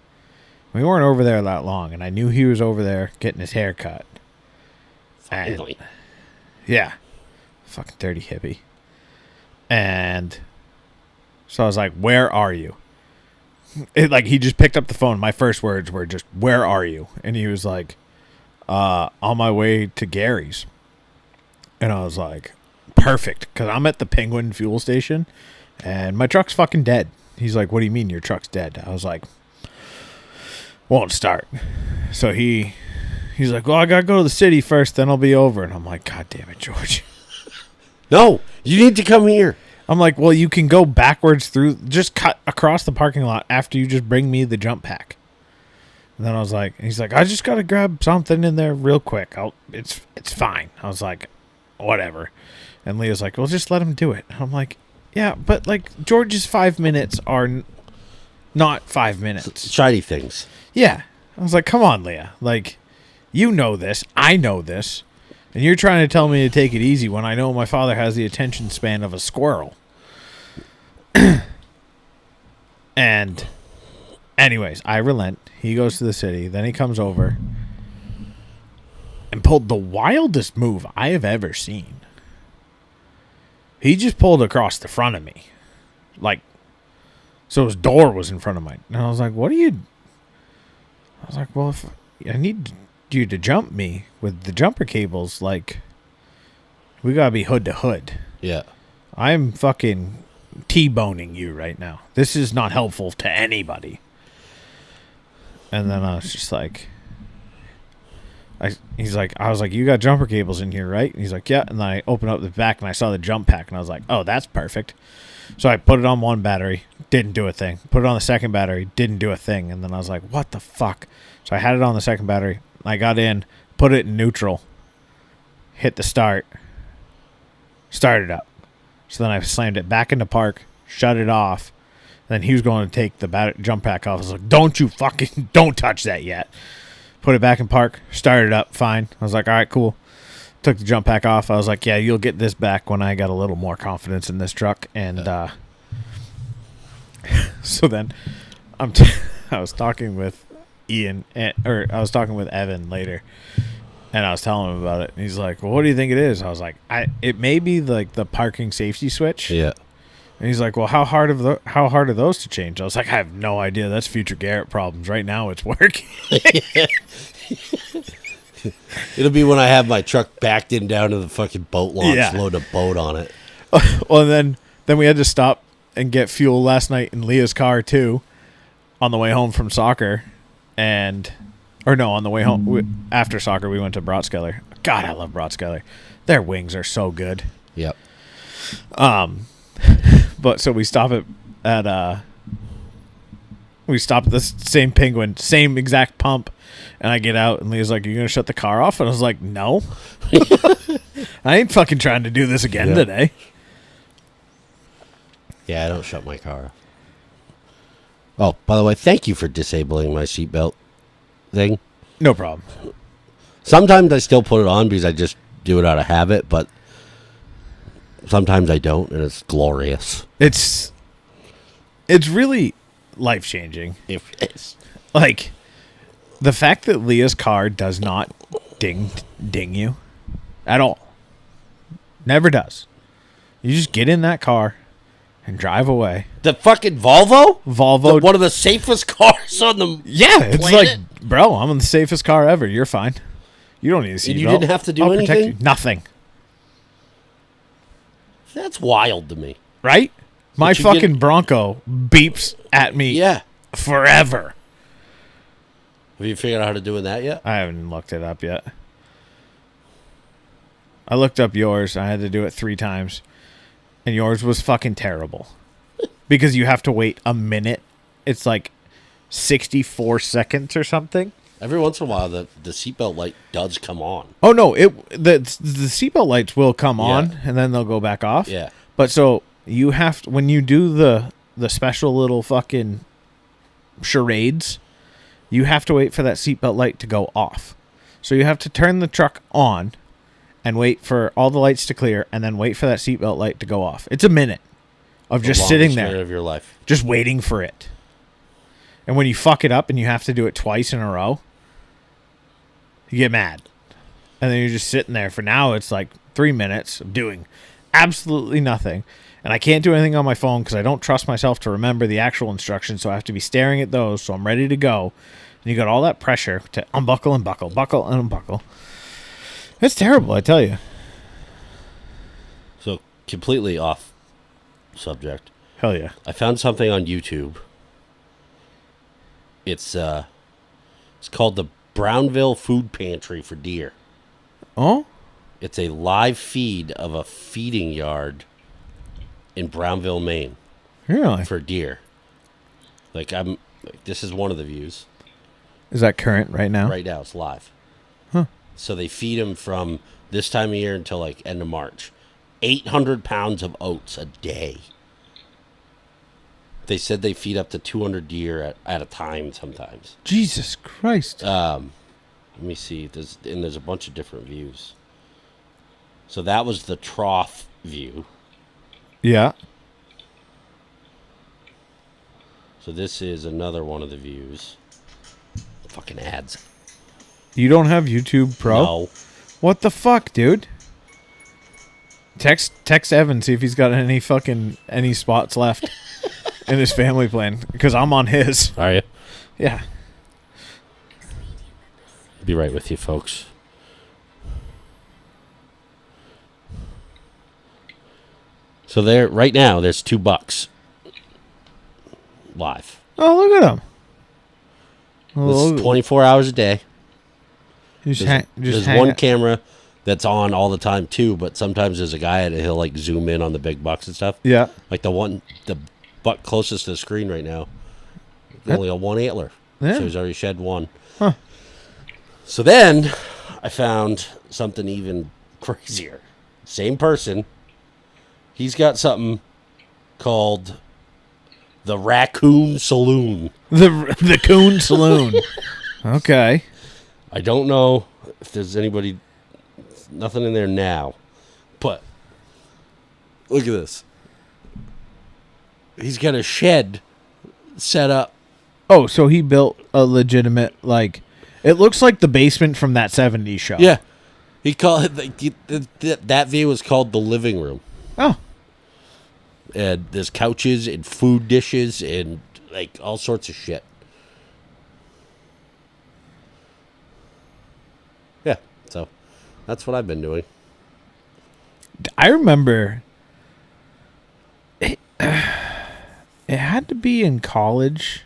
We weren't over there that long, and I knew he was over there getting his hair cut. Finally. Yeah. Fucking dirty hippie. And so I was like, where are you? He just picked up the phone. My first words were just, where are you? And he was like, on my way to Gary's. And I was like, perfect, because I'm at the Penguin fuel station, and my truck's fucking dead. He's like, what do you mean your truck's dead? I was like, Won't start. So he's like, well, I gotta go to the city first, then I'll be over. And I'm like, God damn it, George. No, you need to come here. I'm like, well, you can go backwards through, just cut across the parking lot after you just bring me the jump pack. And then I was like, he's like, I just gotta grab something in there real quick. It's fine. I was like, whatever. And Leah's like, well, just let him do it. And I'm like, yeah, but like George's 5 minutes are not 5 minutes. Shiny things. Yeah. I was like, come on, Leah. Like, you know this. I know this. And you're trying to tell me to take it easy when I know my father has the attention span of a squirrel. And anyways, I relent. He goes to the city. Then he comes over and pulled the wildest move I have ever seen. He just pulled across the front of me. Like, so his door was in front of mine. And I was like, what are you... I was like, well, if I need you to jump me with the jumper cables, like, we gotta be hood to hood. Yeah. I'm fucking T-boning you right now. This is not helpful to anybody. And then I was just like, I was like, you got jumper cables in here, right? And he's like, yeah. And then I opened up the back and I saw the jump pack and I was like, oh, that's perfect. So I put it on one battery, didn't do a thing. Put it on the second battery, didn't do a thing. And then I was like, what the fuck? So I had it on the second battery. I got in, put it in neutral, hit the start, started up. So then I slammed it back into park, shut it off. Then he was going to take the jump pack off. I was like, don't touch that yet. Put it back in park, started up, fine. I was like, all right, cool. Took the jump pack off. I was like, yeah, you'll get this back when I got a little more confidence in this truck. And so then I was talking with I was talking with Evan later, and I was telling him about it. And he's like, well, what do you think it is? I was like, it may be like the parking safety switch. Yeah. And he's like, well, how hard are those to change? I was like, I have no idea. That's future Garrett problems. Right now, it's working. It'll be when I have my truck backed in down to the fucking boat launch, load a boat on it. Well, and then we had to stop and get fuel last night in Leah's car too, on the way home from soccer, on the way home after soccer we went to Brotskeller. God, I love Brotskeller. Their wings are so good. Yep. But so we stop at the same Penguin, same exact pump, and I get out and Leah's like, "Are you gonna shut the car off?" And I was like, "No, I ain't fucking trying to do this again today." Yeah, I don't shut my car off. Oh, by the way, thank you for disabling my seatbelt thing. No problem. Sometimes I still put it on because I just do it out of habit, but sometimes I don't, and it's glorious. It's really life-changing. It is. Like, the fact that Leah's car does not ding you at all. Never does. You just get in that car and drive away. The fucking Volvo? Volvo. One of the safest cars on the it's planet? like, bro, I'm in the safest car ever. You're fine. You don't need a seatbelt. You didn't have to do anything? You. Nothing. That's wild to me. Right? My fucking Bronco beeps at me forever. Have you figured out how to do that yet? I haven't looked it up yet. I looked up yours. I had to do it 3 times. And yours was fucking terrible. Because you have to wait a minute. It's like 64 seconds or something. Every once in a while, the seatbelt light does come on. Oh, no. The seatbelt lights will come on, and then they'll go back off. Yeah. But so, you have to, when you do the special little fucking charades, you have to wait for that seatbelt light to go off. So you have to turn the truck on and wait for all the lights to clear, and then wait for that seatbelt light to go off. It's a minute of just sitting there, of your life, just waiting for it. And when you fuck it up and you have to do it twice in a row, you get mad. And then you're just sitting there for now. It's like 3 minutes of doing absolutely nothing. And I can't do anything on my phone because I don't trust myself to remember the actual instructions. So I have to be staring at those. So I'm ready to go. And you got all that pressure to unbuckle and buckle, buckle and unbuckle. It's terrible, I tell you. So completely off subject. Hell yeah. I found something on YouTube. It's It's called the Brownville Food Pantry for deer. Oh? It's a live feed of a feeding yard in Brownville, Maine Really? for deer. This is one of the views. Is that current right now? Right now, it's live. Huh. So they feed them from this time of year until like end of March. 800 pounds of oats a day. They said they feed up to 200 deer at a time sometimes. Jesus Christ. Let me see. There's a bunch of different views. So that was the trough view. Yeah. So this is another one of the views. Fucking ads. You don't have YouTube Pro? No. What the fuck, dude? Text Evan, see if he's got any spots left in his family plan, because I'm on his. Are you? Yeah. Be right with you, folks. So right now there's $2 live. Oh, look at him. This is 24 hours a day. There's one camera that's on all the time too, but sometimes there's a guy at it, he'll like zoom in on the big bucks and stuff. Yeah. Like the buck closest to the screen right now, only a one antler. Yeah. So he's already shed one. Huh. So then I found something even crazier. Same person. He's got something called the Raccoon Saloon. The Coon Saloon. Okay. I don't know if there's nothing in there now, but look at this. He's got a shed set up. Oh, so he built a legitimate, it looks like the basement from that 70s show. Yeah. He called it, that view is called the living room. Oh. And there's couches and food dishes and like all sorts of shit. Yeah, so that's what I've been doing. I remember it had to be in college.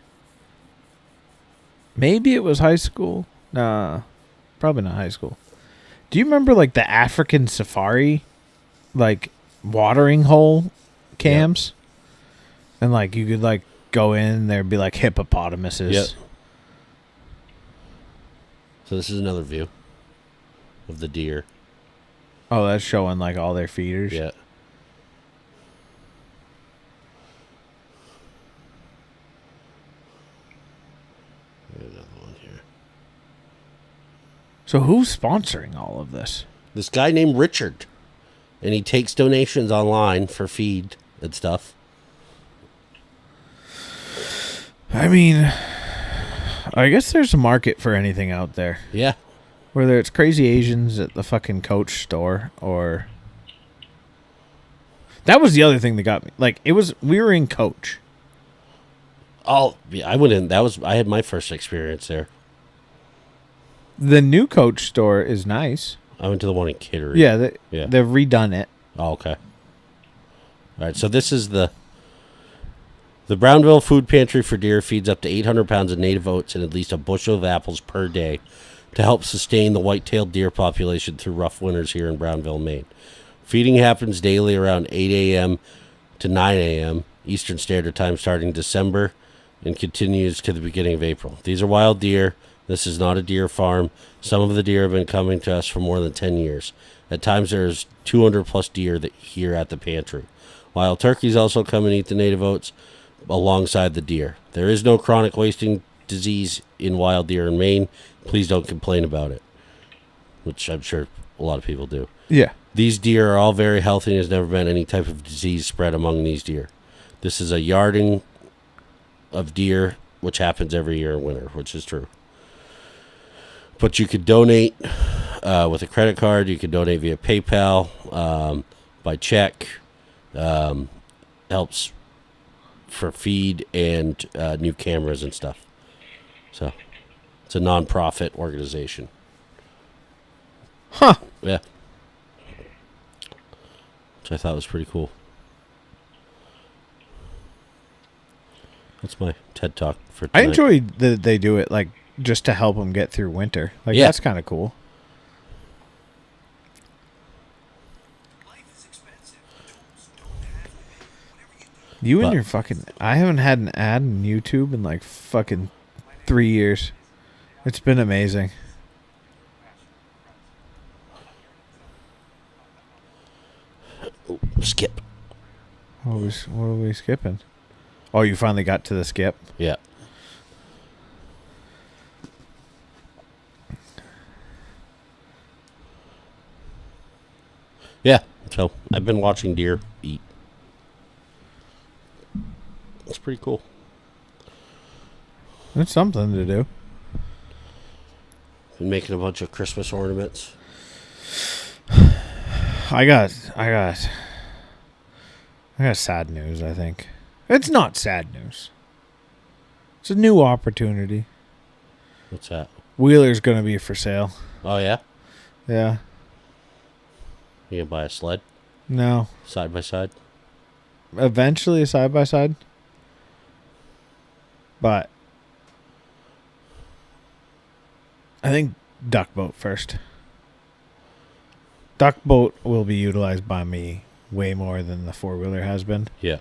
Maybe it was high school. Nah, probably not high school. Do you remember the African safari, watering hole cams? Yep. And you could go in, there'd be hippopotamuses. Yep. So this is another view of the deer. Oh, that's showing all their feeders. Yeah. There's another one here. So who's sponsoring all of this? This guy named Richard, and he takes donations online for feed and stuff. I mean, I guess there's a market for anything out there. Yeah. Whether it's crazy Asians at the fucking Coach store or... That was the other thing that got me. We were in Coach. Oh, yeah, I went in. I had my first experience there. The new Coach store is nice. I went to the one in Kittery. Yeah, they've redone it. Oh, okay. All right, so this is the Brownville Food Pantry for deer feeds up to 800 pounds of native oats and at least a bushel of apples per day to help sustain the white-tailed deer population through rough winters here in Brownville, Maine. Feeding happens daily around 8 a.m. to 9 a.m. Eastern Standard Time starting December and continues to the beginning of April. These are wild deer. This is not a deer farm. Some of the deer have been coming to us for more than 10 years. At times there's 200-plus deer here at the pantry. Wild turkeys also come and eat the native oats alongside the deer. There is no chronic wasting disease in wild deer in Maine. Please don't complain about it, which I'm sure a lot of people do. Yeah. These deer are all very healthy and there's never been any type of disease spread among these deer. This is a yarding of deer, which happens every year in winter, which is true. But you could donate with a credit card. You could donate via PayPal, by check. Helps for feed and new cameras and stuff. So it's a non-profit organization. Huh. Yeah. Which I thought was pretty cool. That's my TED Talk for tonight. I enjoy that they do it just to help them get through winter. Like, Yeah. that's kind of cool. You and But- your fucking... I haven't had an ad on YouTube in like fucking 3 years. It's been amazing. Skip. What are we skipping? Oh, you finally got to the skip? Yeah. Yeah. So I've been watching deer eat. It's pretty cool. It's something to do. Been making a bunch of Christmas ornaments. I got sad news, I think. It's not sad news. It's a new opportunity. What's that? Wheeler's going to be for sale. Oh, yeah? Yeah. You gonna buy a sled? No. Side by side? Eventually a side-by-side. But I think duck boat first. Duck boat will be utilized by me way more than the four-wheeler has been. Yeah.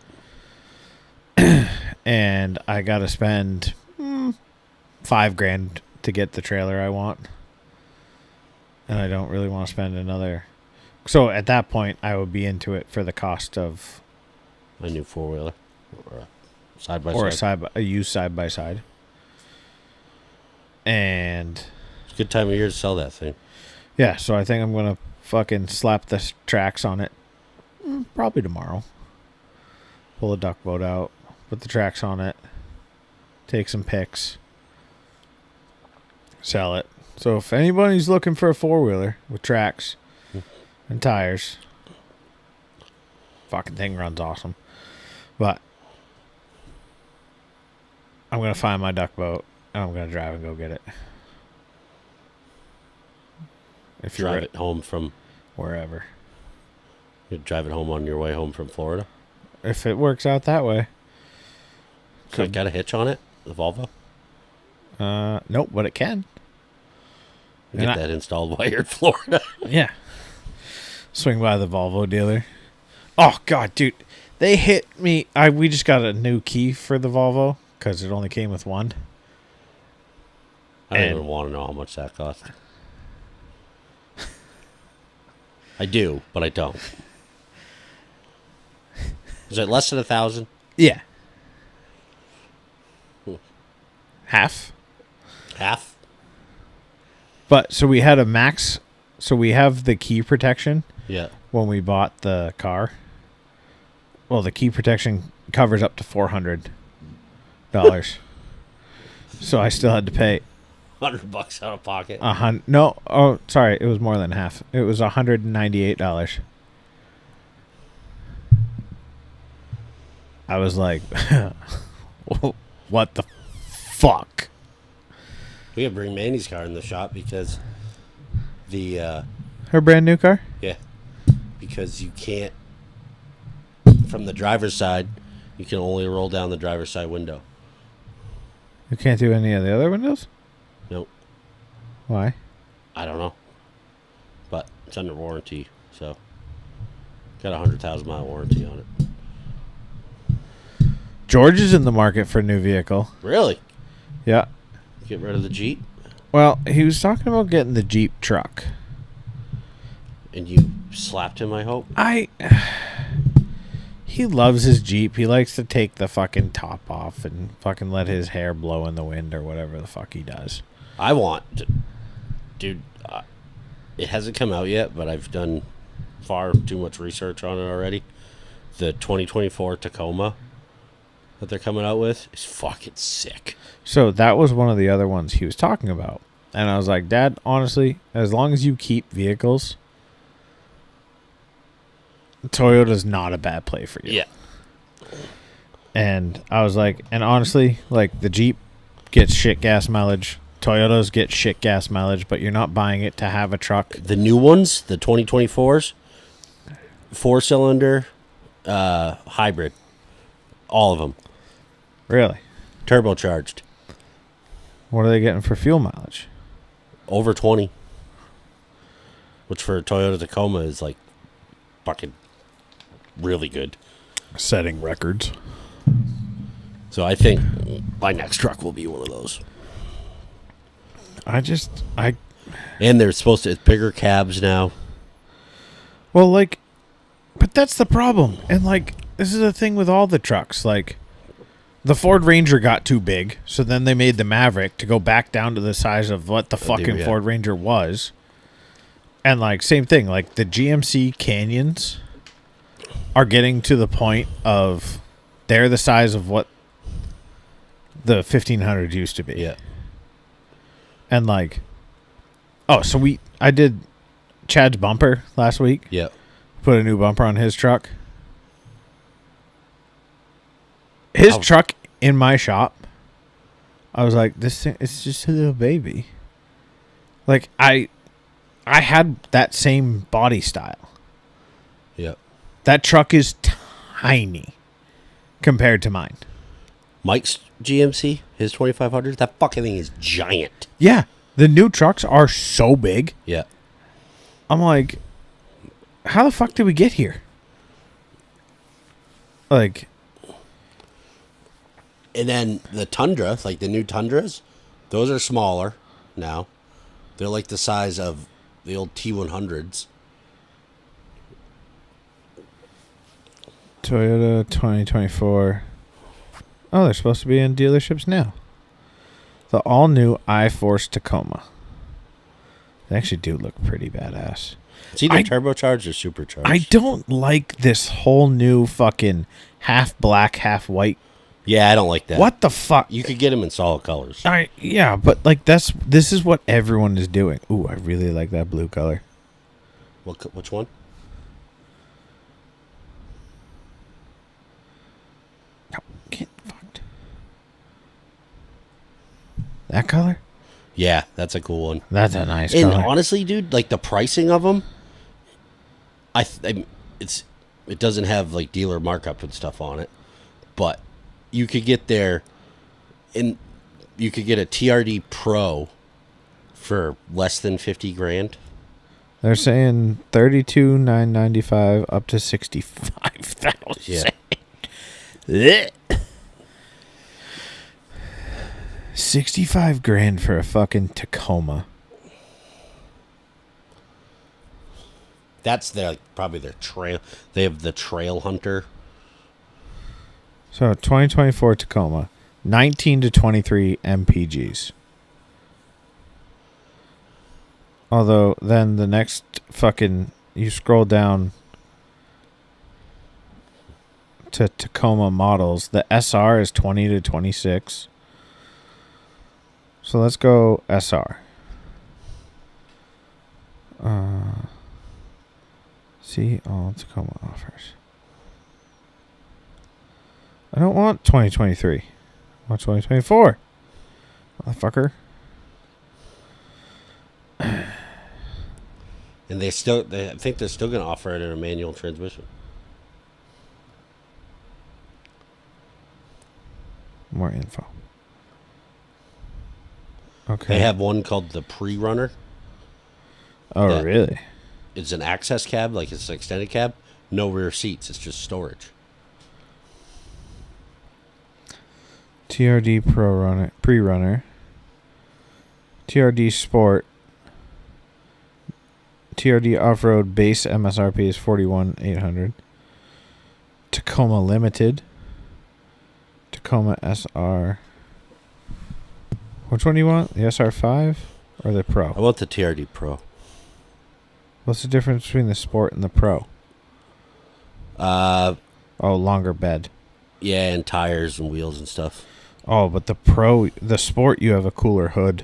And I got to spend $5,000 to get the trailer I want. And I don't really want to spend another. So at that point, I would be into it for the cost of A new four-wheeler. Or a side by or side. a used side by side. And It's a good time of year to sell that thing. yeah, so I think I'm gonna fucking slap the tracks on it. Probably tomorrow. Pull a duck boat out, put the tracks on it, take some pics, sell it. So if anybody's looking for a four-wheeler with tracks and tires, fucking thing runs awesome. But I'm gonna find my duck boat and I'm gonna drive and go get it. If you're Drive at it home from... wherever. You drive it home on your way home from Florida. If it works out that way. So it got a hitch on it? The Volvo? Nope, but it can. Get And I- that installed while you're in Florida. Yeah. Swing by the Volvo dealer. Oh god, dude. They hit me. We just got a new key for the Volvo because it only came with one. I don't And- even want to know how much that cost. I do, but I don't. Is it less than 1,000? Yeah. Half. Half? But so we had a max. So we have the key protection Yeah. when we bought the car. Well, the key protection covers up to $400. So I still had to pay $100 out of pocket. No, oh, sorry, it was more than half. It was $198. I was like, what the fuck? We have to bring Manny's car in the shop because Her brand new car? yeah, because you can't, from the driver's side, you can only roll down the driver's side window. You can't do any of the other windows? Nope. Why? I don't know. But it's under warranty, so got a 100,000-mile warranty on it. George is in the market for a new vehicle. Really? Yeah. Get rid of the Jeep? Well, he was talking about getting the Jeep truck. And you slapped him, I hope? He loves his Jeep. He likes to take the fucking top off and fucking let his hair blow in the wind or whatever the fuck he does. I want to, dude, it hasn't come out yet, but I've done far too much research on it already. The 2024 Tacoma that they're coming out with is fucking sick. So that was one of the other ones he was talking about. And I was like, Dad, honestly, as long as you keep vehicles, Toyota's not a bad play for you. Yeah. And I was like, and honestly, like the Jeep gets shit gas mileage. Toyotas get shit gas mileage, but you're not buying it to have a truck. The new ones, the 2024s, 4-cylinder, hybrid. All of them. Really? Turbocharged. What are they getting for fuel mileage? Over 20. Which for a Toyota Tacoma is like fucking really good. Setting records. So I think my next truck will be one of those. And they're supposed to, it's bigger cabs now. Well, like, but that's the problem. And, like, this is the thing with all the trucks. Like, the Ford Ranger got too big, so then they made the Maverick to go back down to the size of what the fucking Ford Ranger was. And, like, same thing. Like, the GMC Canyons are getting to the point of they're the size of what the 1500 used to be. Yeah. And, like, so I did Chad's bumper last week. Yeah. Put a new bumper on his truck. His truck in my shop, I was like, this thing, it's just a little baby. Like, I had that same body style. Yeah. That truck is tiny compared to mine. Mike's GMC, his 2500, that fucking thing is giant. Yeah. The new trucks are so big. Yeah. I'm like, how the fuck did we get here? Like, and then the Tundra, like the new Tundras, those are smaller now. They're like the size of the old T100s. Toyota 2024. Oh, they're supposed to be in dealerships now. The all-new iForce Tacoma. They actually do look pretty badass. It's either turbocharged or supercharged. I don't like this whole new fucking half black, half white. Yeah, I don't like that. What the fuck? You could get them in solid colors. Yeah, but like this is what everyone is doing. Ooh, I really like that blue color. Which one? No, get fucked. That color? Yeah, that's a cool one. That's a nice and color. Honestly, dude, like the pricing of them, it doesn't have like dealer markup and stuff on it, but you could get there, and you could get a TRD Pro for less than $50,000. They're saying $32,995 up to $65,000. Yeah. $65,000 for a fucking Tacoma. That's probably their trail. They have the Trail Hunter. So 2024 Tacoma, 19 to 23 MPGs. Although then the next fucking, you scroll down to Tacoma models, the SR is 20 to 26. So let's go SR. See all Tacoma offers. I don't want 2023. I want 2024. Motherfucker. And I think they're still going to offer it in a manual transmission. More info. Okay. They have one called the Pre-Runner. Oh, really? It's an access cab, like it's an extended cab. No rear seats. It's just storage. TRD Pre-Runner. TRD Sport. TRD Off-Road base MSRP is $41,800. Tacoma Limited. Tacoma SR. Which one do you want? The SR5 or the Pro? I want the TRD Pro. What's the difference between the Sport and the Pro? Longer bed. Yeah, and tires and wheels and stuff. Oh, but the Sport, you have a cooler hood.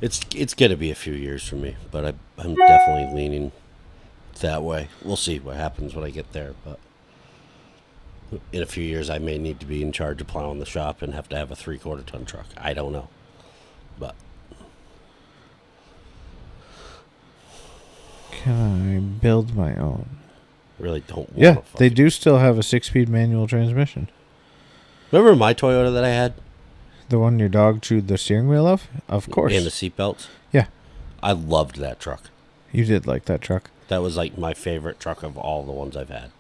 It's going to be a few years for me, but I'm definitely leaning that way. We'll see what happens when I get there, but in a few years I may need to be in charge of plowing the shop and have to have a 3/4 ton truck. I don't know, but can I build my own? I really don't want Yeah, they do still have a 6-speed manual transmission. Remember my Toyota that I had? The one your dog chewed the steering wheel of? Of course. And the seatbelts? Yeah. I loved that truck. You did like that truck. That was like my favorite truck of all the ones I've had.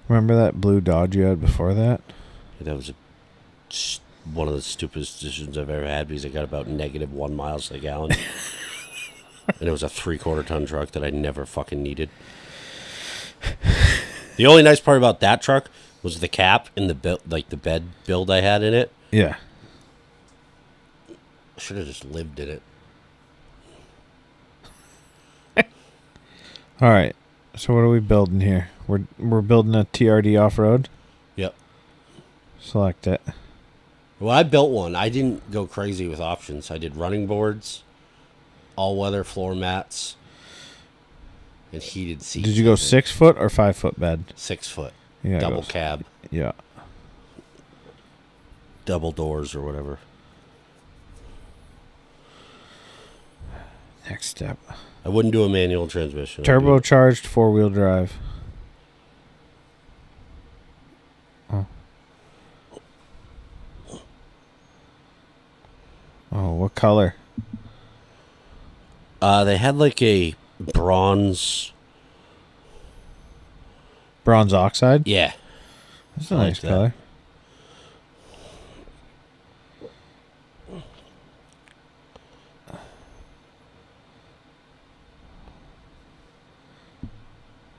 Remember that blue Dodge you had before that? That was one of the stupidest decisions I've ever had because I got about -1 miles to the gallon. And it was a 3/4 ton truck that I never fucking needed. The only nice part about that truck was the cap and the bed build I had in it. Yeah. I should have just lived in it. All right. So what are we building here? We're building a TRD off-road. Yep. Select it. Well, I built one. I didn't go crazy with options. I did running boards, all-weather floor mats, and heated seats. Did you go 6 foot or 5 foot bed? 6 foot. Yeah, Double cab. Yeah. Double doors or whatever. Next step. I wouldn't do a manual transmission. Turbocharged 4-wheel drive. Oh. Oh, what color? They had like a bronze. Bronze oxide? Yeah. That's a I like nice that. color.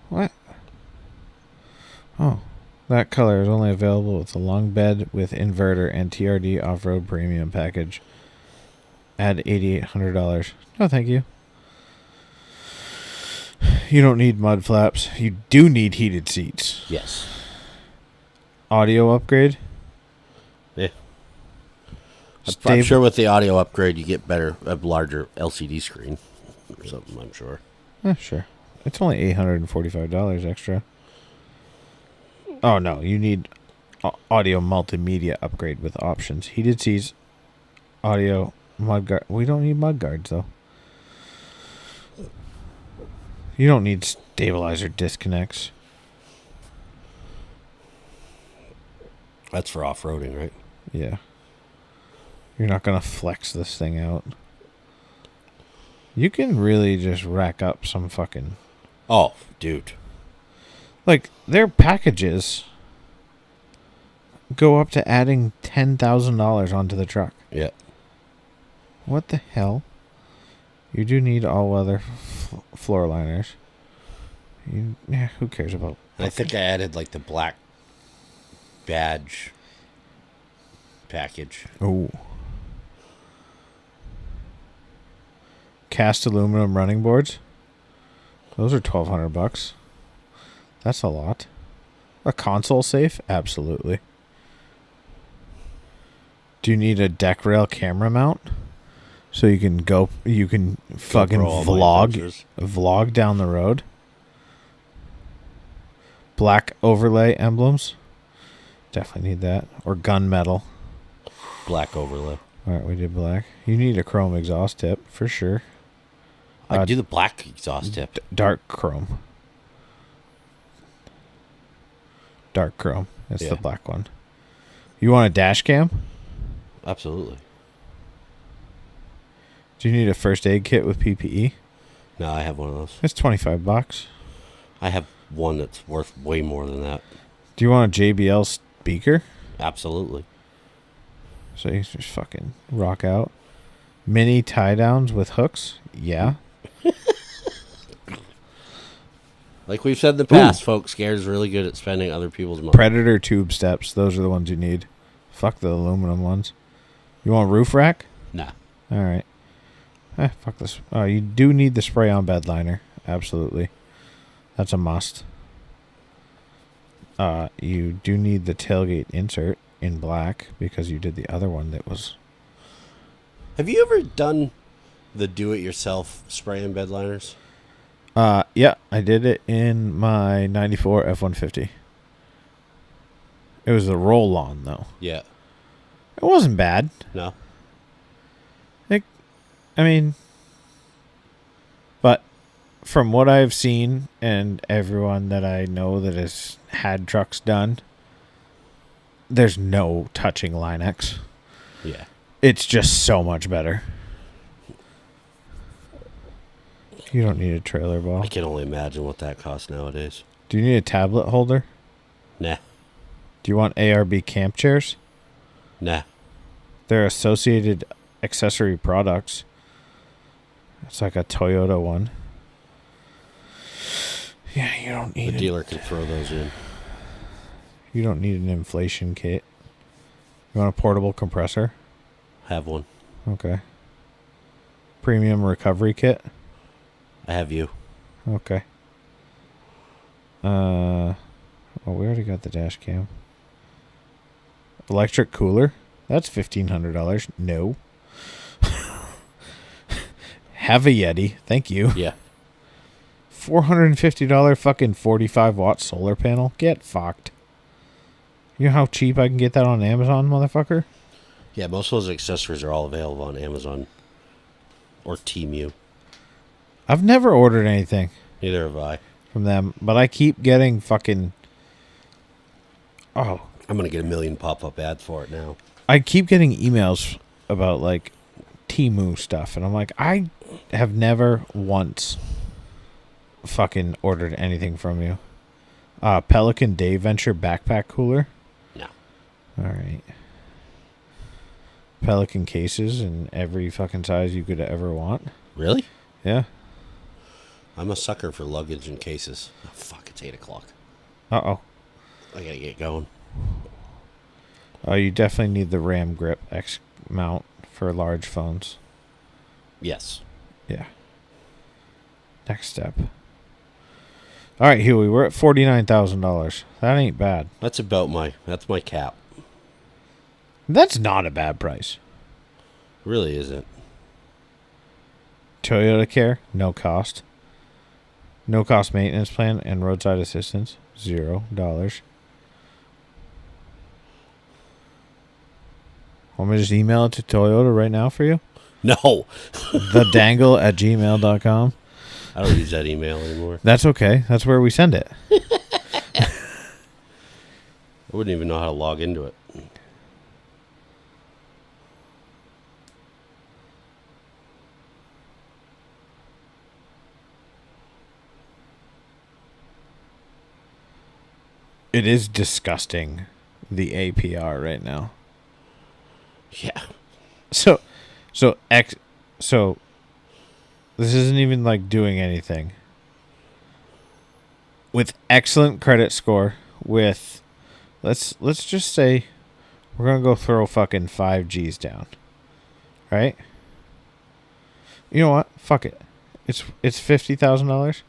What? Oh, that color is only available with the long bed with inverter and TRD off-road premium package. Add $8,800. No, thank you. You don't need mud flaps. You do need heated seats. Yes. Audio upgrade. Yeah. I'm sure with the audio upgrade you get a larger LCD screen or something, I'm sure. Sure. It's only $845 extra. Oh, no. You need audio multimedia upgrade with options. Heated seats, audio, mudguard. We don't need mudguards, though. You don't need stabilizer disconnects. That's for off-roading, right? Yeah. You're not going to flex this thing out. You can really just rack up some fucking... Oh, dude. Like, their packages go up to adding $10,000 onto the truck. Yeah. What the hell? You do need all-weather floor liners. Who cares about... I think I added like the black badge package. Oh. Cast aluminum running boards. Those are $1,200. That's a lot. A console safe? Absolutely. Do you need a deck rail camera mount? So you can fucking vlog down the road. Black overlay emblems. Definitely need that. Or gunmetal. Black overlay. Alright, we did black. You need a chrome exhaust tip, for sure. I do the black exhaust tip. Dark chrome. Dark chrome. That's the black one. You want a dash cam? Absolutely. Do you need a first aid kit with PPE? No, I have one of those. It's $25. I have one that's worth way more than that. Do you want a JBL speaker? Absolutely. So you just fucking rock out. Mini tie downs with hooks? Yeah. Like we've said in the past, folks, Scared's really good at spending other people's money. Predator tube steps. Those are the ones you need. Fuck the aluminum ones. You want a roof rack? Nah. All right. Fuck this. Oh, you do need the spray-on bed liner. Absolutely. That's a must. You do need the tailgate insert in black because you did the other one that was... Have you ever done the do-it-yourself spray-in bed liners? Yeah, I did it in my 94 F-150. It was the roll-on, though. Yeah. It wasn't bad. No? But from what I've seen and everyone that I know that has had trucks done, there's no touching Line-X. Yeah. It's just so much better. You don't need a trailer ball. I can only imagine what that costs nowadays. Do you need a tablet holder? Nah. Do you want ARB camp chairs? Nah. They're associated accessory products. It's like a Toyota one. Yeah, you don't need The dealer can throw those in. You don't need an inflation kit. You want a portable compressor? Have one. Okay. Premium recovery kit? I have you. Okay. Oh, we already got the dash cam. Electric cooler? That's $1,500. No. Have a Yeti. Thank you. Yeah. $450 fucking 45-watt solar panel? Get fucked. You know how cheap I can get that on Amazon, motherfucker? Yeah, most of those accessories are all available on Amazon or Temu. I've never ordered anything Neither have I. from them, but I keep getting fucking... Oh. I'm going to get a million pop-up ads for it now. I keep getting emails about, like, Temu stuff, and I'm like, I have never once fucking ordered anything from you. Pelican Day Venture backpack cooler? No. All right. Pelican cases in every fucking size you could ever want. Really? Yeah. I'm a sucker for luggage and cases. Oh, fuck, it's 8 o'clock. Uh-oh. I got to get going. Oh, you definitely need the RAM grip X mount for large phones. Yes. Yeah. Next step. All right, Huey, we're at $49,000. That ain't bad. That's my cap. That's not a bad price. Really isn't. Toyota Care, no cost. No cost maintenance plan and roadside assistance, $0. Want me to just email it to Toyota right now for you? No. thedangle@gmail.com. I don't use that email anymore. That's okay. That's where we send it. I wouldn't even know how to log into it. It is disgusting, the APR right now. Yeah. So this isn't even like doing anything. With excellent credit score, with let's just say we're gonna go throw fucking 5Gs down. Right? You know what? Fuck it. It's $50,000.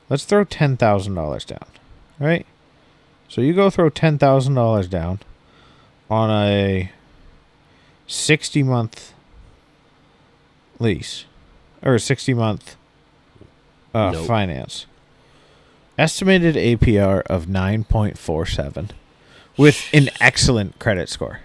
Let's throw $10,000 down. Right? So you go throw $10,000 down on a 60-month lease or a 60-month Nope. finance. Estimated APR of 9.47 with an excellent credit score.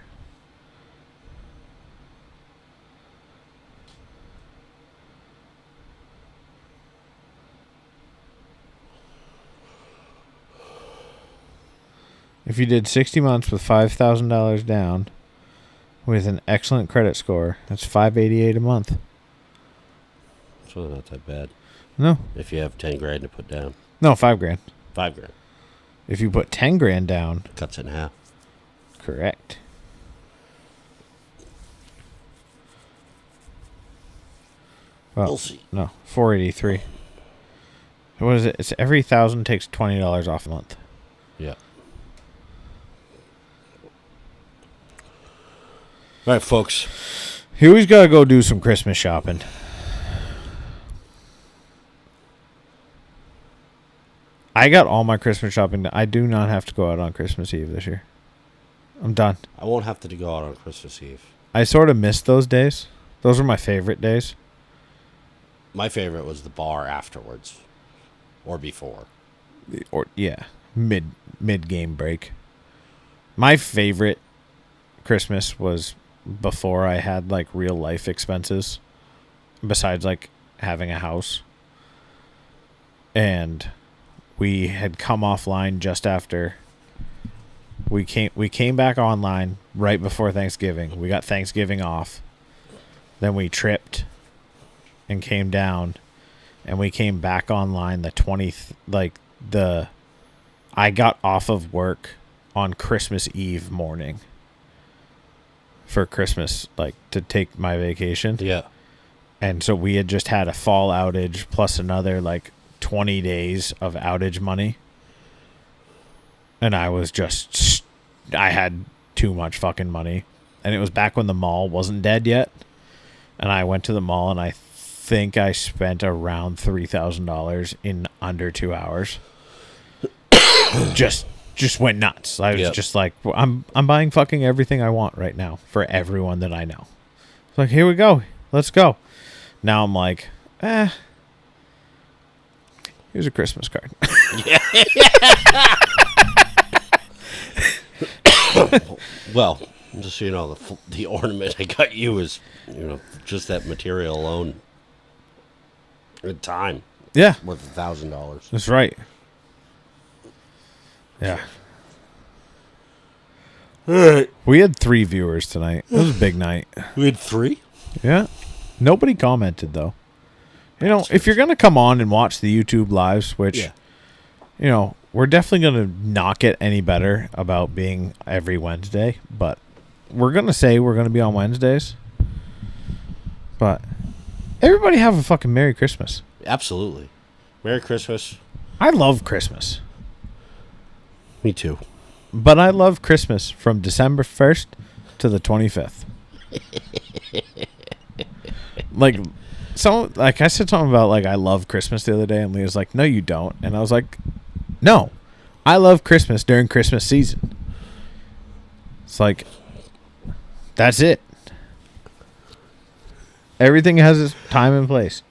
If you did 60 months with $5,000 down with an excellent credit score, that's $588 a month. It's really not that bad. No. If you have 10 grand to put down. No, $5,000. 5 grand. If you put 10 grand down, Cuts it in half. correct. Well, We'll see. no, 483. What is it? It's every 1,000 takes $20 off a month. Yeah. All right, folks. Huey's got to go do some Christmas shopping. I got all my Christmas shopping done. I do not have to go out on Christmas Eve this year. I'm done. I won't have to go out on Christmas Eve. I sort of missed those days. Those were my favorite days. My favorite was the bar afterwards. Or before. Or yeah, mid game break. My favorite Christmas was before I had like real life expenses, besides like having a house. And we had come offline just after We came back online right before Thanksgiving. We got Thanksgiving off. Then we tripped and came down, and we came back online the 20th. I got off of work on Christmas Eve morning for Christmas, like to take my vacation. Yeah. And so we had just had a fall outage plus another like 20 days of outage money. And I was just, I had too much fucking money. And it was back when the mall wasn't dead yet. And I went to the mall and I think I spent around $3,000 in under 2 hours. just went nuts. I was just like, I'm buying fucking everything I want right now for everyone that I know. It's like, here we go. Let's go. Now I'm like, here's a Christmas card. Well, just so you know, the ornament I got you is, just that material alone. Good time. Yeah. Worth $1,000. That's right. Yeah. All right. We had 3 viewers tonight. It was a big night. We had 3? Yeah. Nobody commented, though. If you're going to come on and watch the YouTube lives, which, we're definitely going to not get any better about being every Wednesday, but we're going to say we're going to be on Wednesdays. But everybody have a fucking Merry Christmas. Absolutely. Merry Christmas. I love Christmas. Me too. But I love Christmas from December 1st to the 25th. I said something about I love Christmas the other day, and Leah's like, no, you don't. And I was like, no, I love Christmas during Christmas season. It's like, that's it. Everything has its time and place.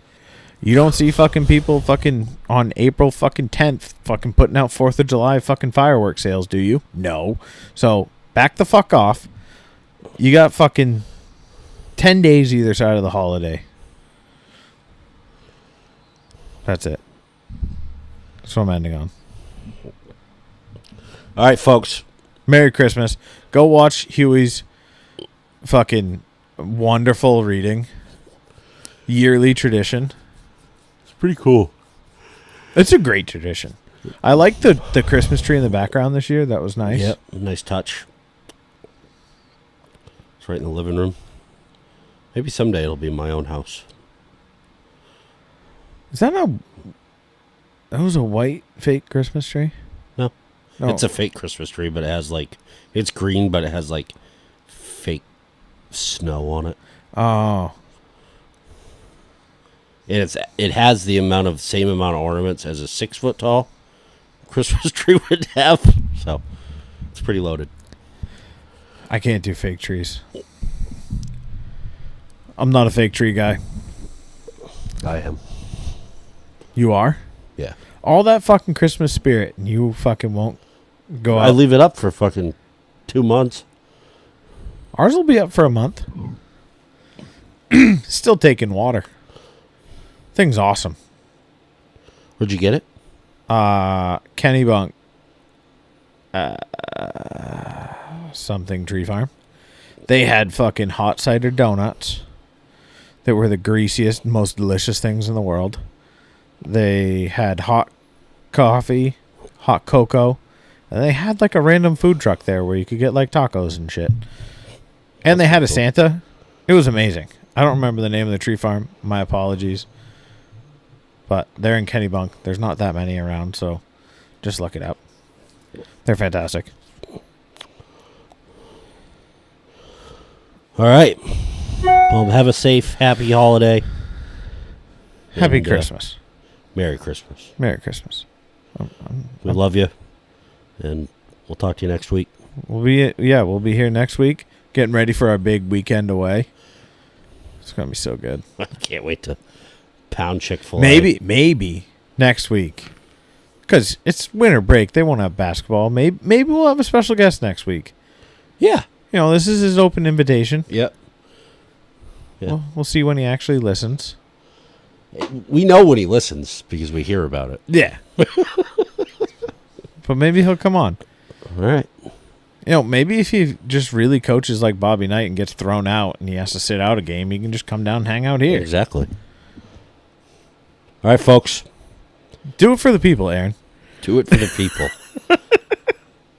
You don't see fucking people fucking on April fucking 10th fucking putting out 4th of July fucking fireworks sales, do you? No. So, back the fuck off. You got fucking 10 days either side of the holiday. That's it. That's what I'm ending on. All right, folks. Merry Christmas. Go watch Huey's fucking wonderful reading. Yearly tradition. It's pretty cool. It's a great tradition. I like the Christmas tree in the background this year. That was nice. Yep, nice touch. It's right in the living room. Maybe someday it'll be in my own house. Is that that was a white fake Christmas tree? No. Oh. It's a fake Christmas tree, but it has it's green, but it has fake snow on it. Oh. And it has the same amount of ornaments as a 6-foot tall Christmas tree would have. So it's pretty loaded. I can't do fake trees. I'm not a fake tree guy. I am. You are? Yeah. All that fucking Christmas spirit, and you fucking won't go out. I leave it up for fucking 2 months. Ours will be up for a month. Still taking water. Thing's awesome. Where'd you get it? Kennybunk. Something tree farm. They had fucking hot cider donuts that were the greasiest, most delicious things in the world. They had hot coffee, hot cocoa, and they had a random food truck there where you could get tacos and shit. And they had a Santa. It was amazing. I don't remember the name of the tree farm. My apologies. But they're in Kennybunk. There's not that many around, so just look it up. They're fantastic. All right. Well, have a safe, happy holiday. Happy Christmas. Merry Christmas. Merry Christmas. We love you, and we'll talk to you next week. We'll be here next week, getting ready for our big weekend away. It's gonna be so good. I can't wait to pound Chick-fil-A. Maybe next week, because it's winter break. They won't have basketball. Maybe we'll have a special guest next week. Yeah. This is his open invitation. Yep. Yeah. We'll see when he actually listens. We know when he listens because we hear about it. Yeah. But maybe he'll come on. All right. You know, maybe if he just really coaches like Bobby Knight and gets thrown out and he has to sit out a game, he can just come down and hang out here. Exactly. All right, folks. Do it for the people, Aaron. Do it for the people.